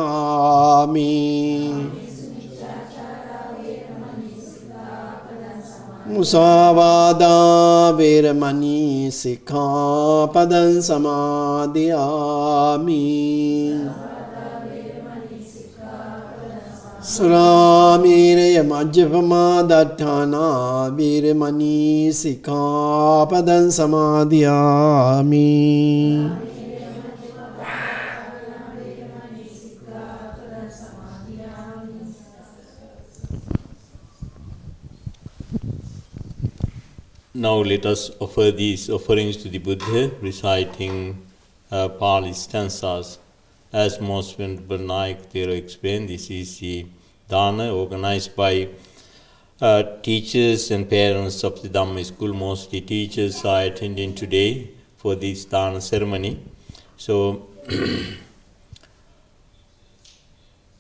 Musavada Veramani Sikkhapadan Samadhiyami, Suramiraya Majjapama Dattana Veramani Sikkhapadan Samadhiyami. Now let us offer these offerings to the Buddha, reciting Pali stanzas. As most Venerable Nayak Thero explained, this is the Dana organized by teachers and parents of the Dhamma School. Mostly teachers are attending today for this Dana ceremony. So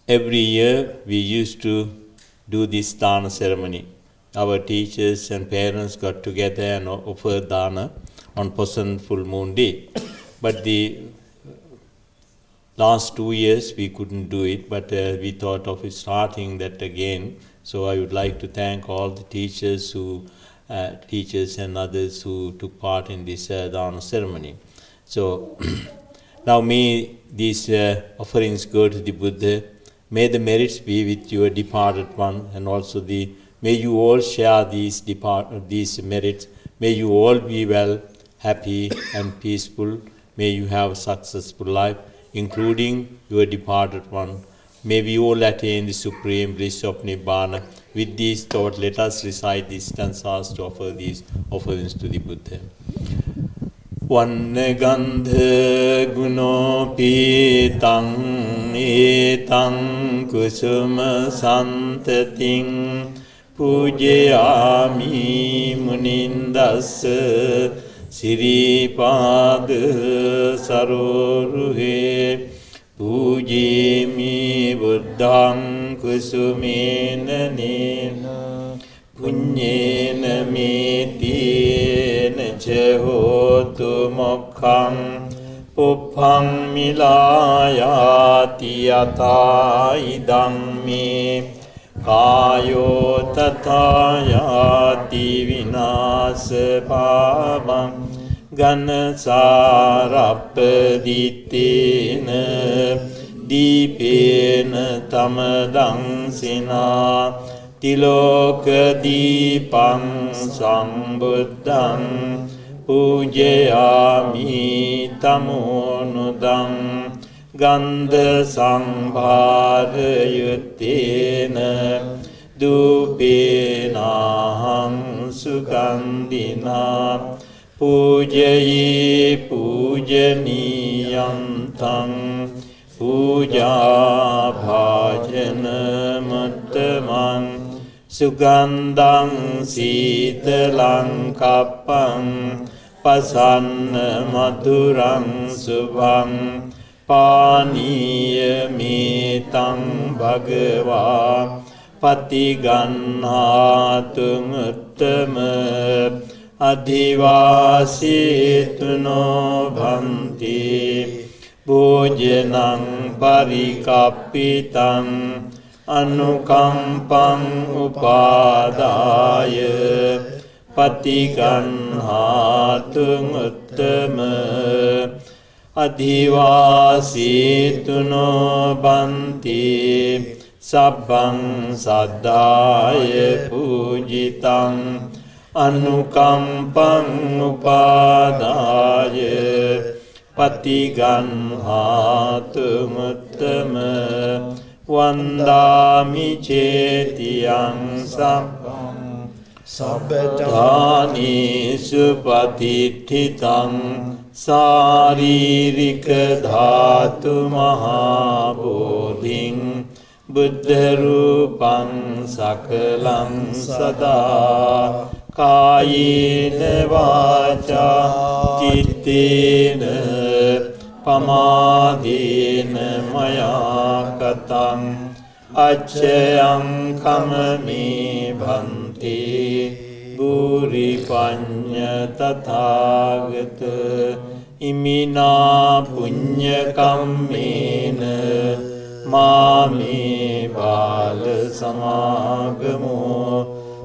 every year we used to do this Dana ceremony. Our teachers and parents got together and offered Dana on Poson full moon day. But the last 2 years we couldn't do it, but we thought of starting that again. So I would like to thank all the teachers and others who took part in this Dana ceremony. So now may these offerings go to the Buddha. May the merits be with your departed one, and also may you all share these merits. May you all be well, happy and peaceful. May you have a successful life, including your departed one. May we all attain the supreme bliss of Nibbana. With these thoughts, let us recite these stanzas to offer these offerings to the Buddha. Vannagandha gunopitang etang kusuma santating pujayami munindassa siripada saroruhe pujemi buddhang kusumena nena punyena metena cehotu mokkang puphang milayati yata idang me kayo tatayati vinasa bhavang ganasarappaditena dipena tamadang sina tiloka dipang sambuddhang pujayami tamonudang gandha sambhadayutena dupenahang sugandhina pujaye pujaniyantang puja bhajana mattamang sugandhang sitalang kappang pasanna madhurang subhang paniya metang bhagava patiganhatung uttama adhivasetuno bhanti bhojanang parikappitang anukampang upadaya patiganhatung uttama adhivasetuno bhanti sabbang saddhaya pujitang anukampang upadaya patiganhatum uttama vandami cetiyang sabbang sabbadhani supatitthitang saririka dhatu mahabodhing buddha rupang sakalang sada kayena vaca cittena pamadena maya katang acchayang kamami bhanti buri panya tathagata imina punya kammena mami bala samagamo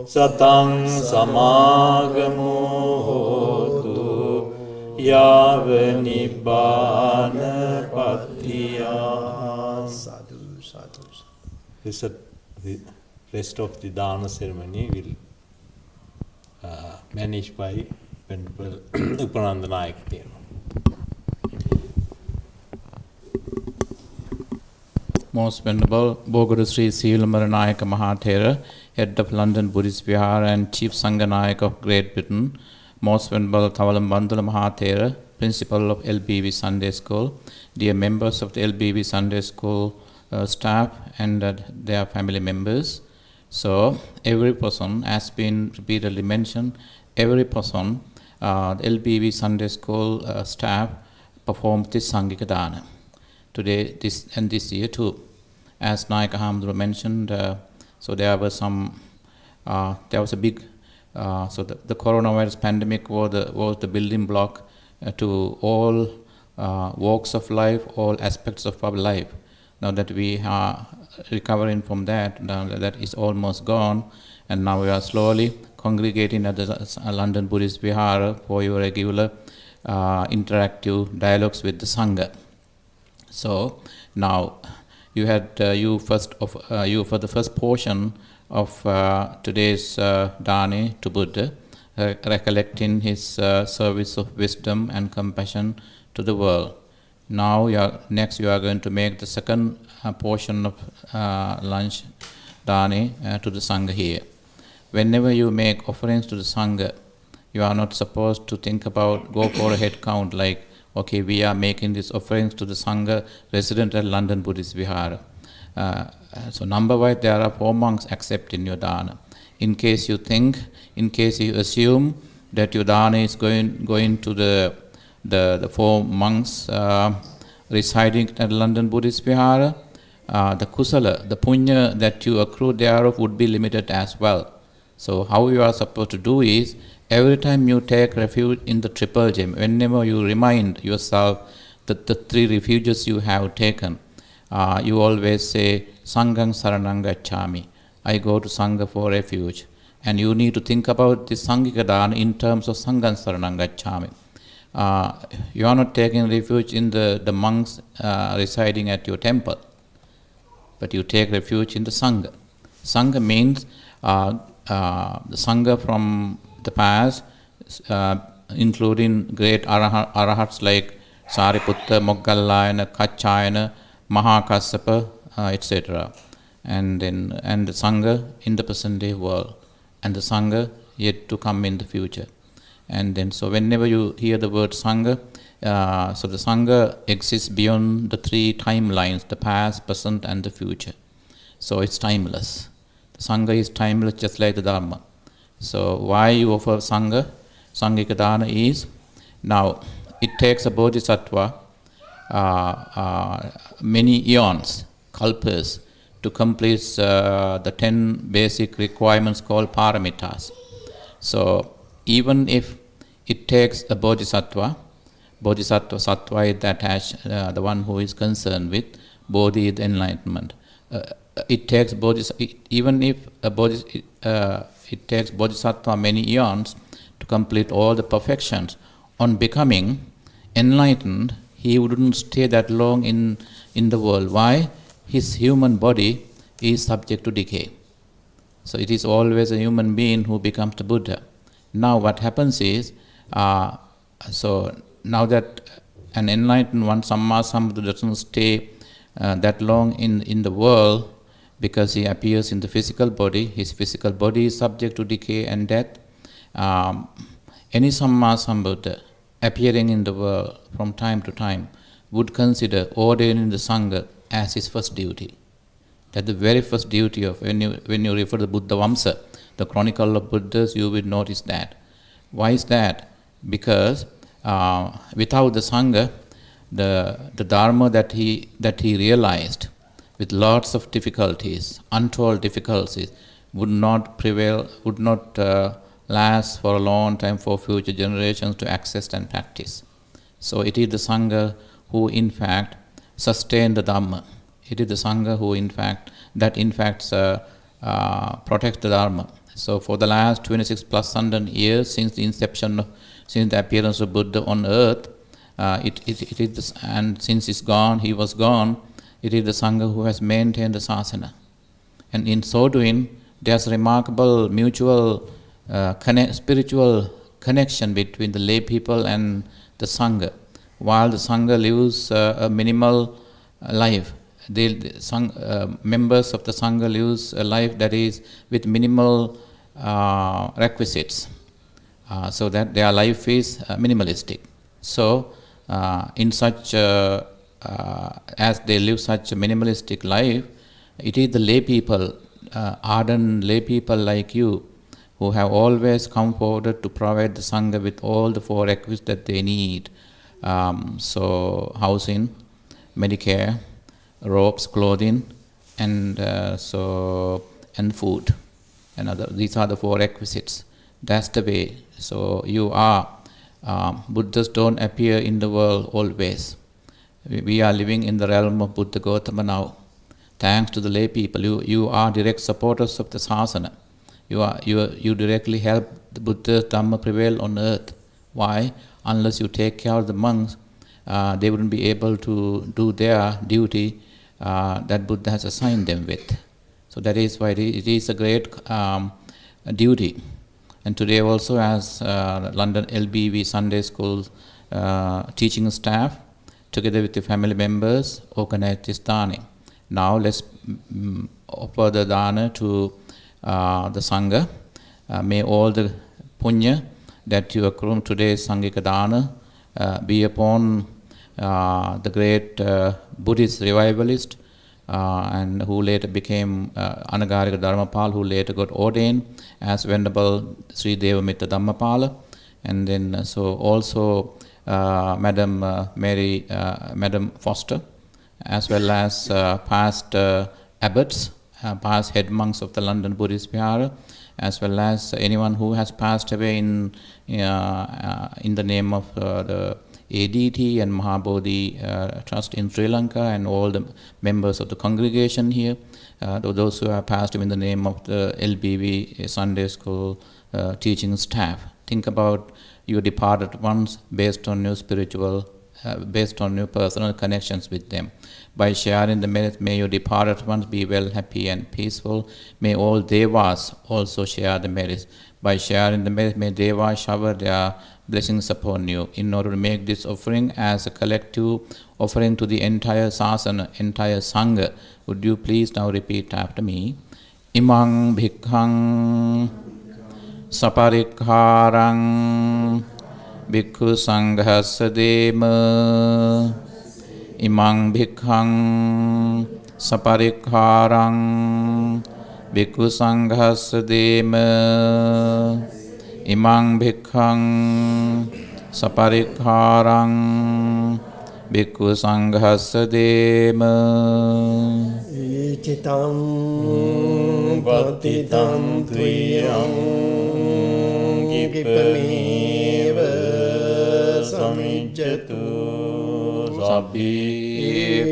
satang samagamo hotu yava nibbana patiya. Sadhu, sadhu. The rest of the dana ceremony will managed by Venerable Upananda Nayak Thera. Most Venerable Boguru Sri Sivalamara Nayaka Mahathera, Head of London Buddhist Vihara and Chief Sangha Nayak of Great Britain, Most Venerable Thavalam Bandula Mahathera, Principal of LBV Sunday School, dear members of the LBV Sunday School staff and their family members. So, every person has been repeatedly mentioned, every person, the LBV Sunday School staff performed this Sangika Dana. Today, this year too. As Nayaka Hamdra mentioned, so there was a big, so the coronavirus pandemic was the building block to all walks of life, all aspects of our life. Now that we are recovering from that, that is almost gone, and now we are slowly congregating at the London Buddhist Vihara for your regular interactive dialogues with the Sangha. So now you had you for the first portion of today's Dani to Buddha, recollecting his service of wisdom and compassion to the world. Now, next you are going to make the second portion of lunch, dani, to the Sangha here. Whenever you make offerings to the Sangha, you are not supposed to think about, go for a head count like, okay, we are making these offerings to the Sangha resident at London Buddhist Vihara. So number-wise, there are 4 monks accept in your dana. In case you assume that your dana is going to the 4 monks residing at London Buddhist Vihara, the kusala, the punya that you accrue thereof would be limited as well. So how you are supposed to do is, every time you take refuge in the triple gem, whenever you remind yourself that the 3 refuges you have taken, you always say, Sanghang Saranang Gacchami. I go to Sangha for refuge. And you need to think about the Sanghika Dana in terms of Sanghang Saranang Gacchami. You are not taking refuge in the monks residing at your temple, but you take refuge in the Sangha. Sangha means the Sangha from the past, including great arahats like Sariputta, Moggallāyana, Kaccāyana, Mahakassapa, etc. And the Sangha in the present day world, and the Sangha yet to come in the future. And then, so whenever you hear the word Sangha, so the Sangha exists beyond the 3 timelines, the past, present, and the future. So it's timeless. The Sangha is timeless, just like the Dharma. So why you offer Sangha? Sanghika Dana is, now it takes a bodhisattva many eons, kalpas, to complete the 10 basic requirements called paramitas. So even if it takes a bodhisattva, sattva is attached, the one who is concerned with, bodhi is enlightenment. It takes even if it takes bodhisattva many eons to complete all the perfections. On becoming enlightened, he wouldn't stay that long in the world. Why? His human body is subject to decay. So it is always a human being who becomes the Buddha. Now what happens is, so now that an enlightened one, Samma Sambuddha, doesn't stay that long in the world, because he appears in the physical body, his physical body is subject to decay and death. Any Samma Sambuddha appearing in the world from time to time would consider ordaining the Sangha as his first duty. That's the very first duty of, when you refer to the Buddha Vamsa, the chronicle of Buddhas, you will notice that. Why is that? Because without the Sangha, the Dharma that he realized with lots of difficulties, untold difficulties, would not prevail, would not last for a long time for future generations to access and practice. So it is the Sangha who in fact sustain the Dhamma. It is the Sangha who in fact protects the Dharma. So for the last 26 plus 100 years since the appearance of Buddha on earth, it is and since he was gone, it is the Sangha who has maintained the Sasana. And in so doing, there's remarkable mutual spiritual connection between the lay people and the Sangha. While the Sangha lives a minimal life, members of the Sangha lives a life that is with minimal requisites, so that their life is minimalistic. So in such as they live such a minimalistic life, it is the lay people, ardent lay people like you, who have always come forward to provide the Sangha with all the 4 requisites that they need. So housing, Medicare, robes, clothing, and food, and these are the 4 requisites. That's the way. So you are Buddhas don't appear in the world always. We are living in the realm of Buddha Gautama now. Thanks to the lay people, you are direct supporters of the Sasana. You directly help the Buddha's Dhamma prevail on earth. Why? Unless you take care of the monks, they wouldn't be able to do their duty that Buddha has assigned them with. So that is why it is a great duty. And today also, as London LBV Sunday School teaching staff, together with the family members, organize this dana. Now let's offer the dana to the Sangha. May all the punya that you accrue today's Sangika dana be upon the great Buddhist revivalist and who later became Anagarika Dharmapal, who later got ordained as Venerable Sri Devamitta Dhammapala. And then so also Madam Mary, Madam Foster, as well as past abbots, past head monks of the London Buddhist Vihara, as well as anyone who has passed away in the name of the ADT and Mahabodhi Trust in Sri Lanka, and all the members of the congregation here, those who have passed away in the name of the LBV Sunday School teaching staff. Think about your departed ones based on your spiritual, based on your personal connections with them. By sharing the merit, may your departed ones be well, happy and peaceful. May all devas also share the merits. By sharing the merit, may devas shower their blessings upon you. In order to make this offering as a collective offering to the entire sasana, entire sangha, would you please now repeat after me? Imang bhikkhang saparikharang bhikkhu sanghassa dema. Imang bhikkhang saparikharang bhikkhu sanghassa dema. Imang bhikkhang saparikharang bhikkhu sanghassa dema. Ichitam patitam tviyam gipaneva samijjatu sabbi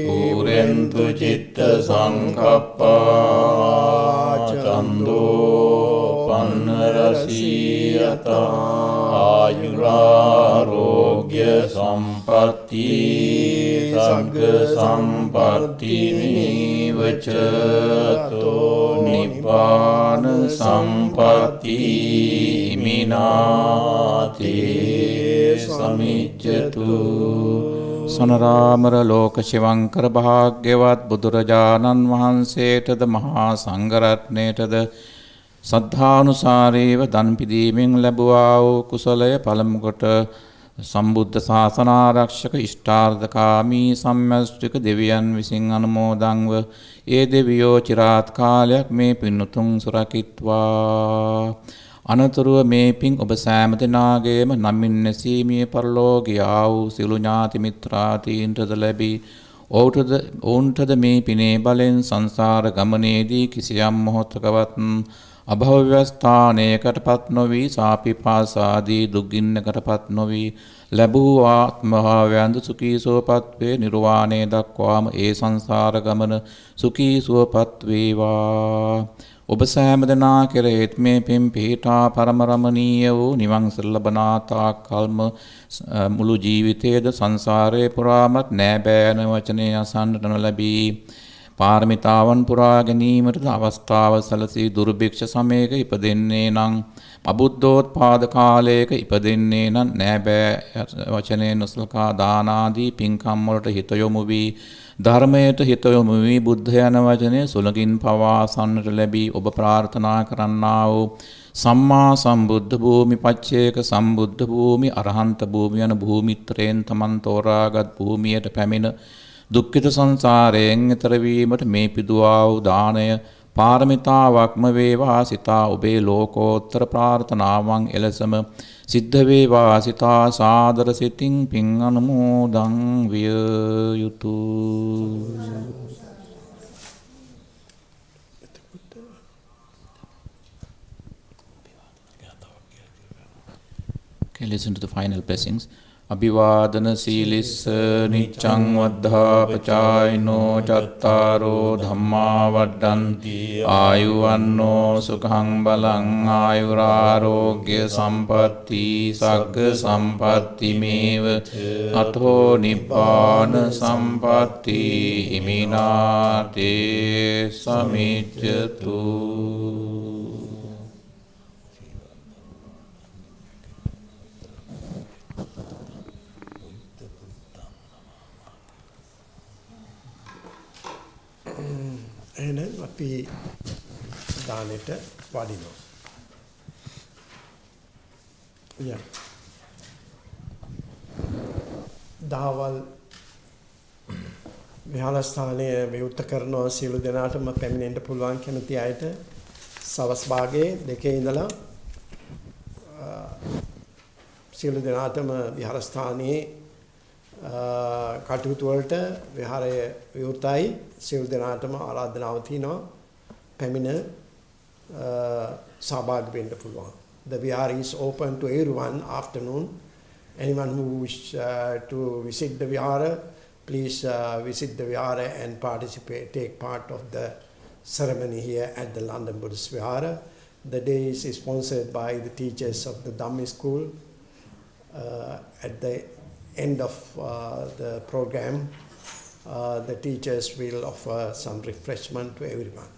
purentu citta sankappa chando pannarasiyata ayurarogya sampatti sagga sampatti nivacato nibbana sampatti minati samijjatu. සනරාමර ලෝක ශිවංකර භාග්‍යවත් බුදුරජාණන් වහන්සේටද මහා සංඝරත්නයටද සද්ධානුසාරීව දන් පිදීමෙන් ලැබුවා වූ කුසලය පළමු කොට සම්බුද්ධ ශාසනාරක්ෂක ඉෂ්ඨාර්ථකාමී සම්මස්ත්‍රික දෙවියන් විසින් අනුමෝදන්ව ඒ දෙවියෝ චිරාත් කාලයක් මේ පින්නුතුන් සුරකිත්වා. අනතුරුව මේ පින් ඔබ සෑම දෙනාගේම නමින් නැසීමේ පරලෝකියා වූ සිළු ඥාති මිත්‍රාදීන්ටද ලැබී ඔවුන්ටද මේ පිනේ බලෙන් සංසාර ගමනේදී කිසියම් මොහොතකවත් අභව්‍යස්ථානයකටපත් නොවී සාපිපාසාදී දුක්ගින්නකටපත් නොවී ලැබූ ආත්මභාවයන්ද සුඛී සුවපත් වේ. නිර්වාණය දක්වාම ඒ සංසාර ගමන සුඛී සුවපත් වේවා. ඔබ සෑම දෙනා කෙරෙහිත් මේ පින් පිහිටා පරම රමණීය වූ නිවන් ලබනා තාක් කල්ම මුළු ජීවිතයේද සංසාරේ පුරාමත් නෑබෑන වචනේ අසන්නට නොලැබී පාරමිතාවන් පුරා ගැනීමටද අවස්ථාව සැලසී දුර්භික්ෂ සමයක ඉපදෙන්නේ නම් අබුද්ධෝත්පාද කාලයක ඉපදෙන්නේ නම් නෑබෑ වචනේ නොසලකා දානාදී පින්කම් වලට හිත යොමු වී ධර්මයට හිත යොමු වී බුද්ධ යන වචනය සුලකින් පවාසන්නට ලැබී ඔබ ප්‍රාර්ථනා කරන්නා වූ සම්මා සම්බුද්ධ භූමි, පච්චේක සම්බුද්ධ භූමි, අරහන්ත භූමි යන භූමිත්‍රයෙන් තමන් තෝරාගත් භූමියට පැමිණ දුක්ඛිත සංසාරයෙන් ඈතර වීමට මේ පිදුවා වූ දාණය පාරමිතාවක්ම වේවා සිතා ඔබේ ලෝකෝත්තර ප්‍රාර්ථනාවන් එලෙසම සිද්ධ වේවා සිතා සාදර සිතින් පින් අනුමෝදන් විය යුතුය. Okay, listen to the final blessings. Abhivadana Silissa Niccang Vaddhapachayino Chattaro Dhamma Vaddanti Ayuvanno Sukhang Balang Ayurarogya Sampatti Sagga Sampatti Meva Atho Nibbana Sampatti Iminate Samijjatu. එහෙනම් අපි දානෙට වඩිනවා. දහවල් විහාරස්ථානය විවෘත කරනවා සියලු දෙනාටම පැමිණෙන්න පුළුවන් කැමති අයට සවස් භාගයේ 2 ඉඳලා සියලු දෙනාටම විහාරස්ථානයේ කටයුතු වලට විහාරය විවෘතයි. සියලු දෙනාටම ආරාධනාව තියෙනවා පැමිණ සහභාගී වෙන්න පුළුවන්. The vihara is open to everyone afternoon. Anyone who wish to visit the vihara, please visit the vihara and participate, take part of the ceremony here at the London Buddhist Vihara. The day is sponsored by the teachers of the Dhamma school. At the end of the program, the teachers will offer some refreshment to everyone.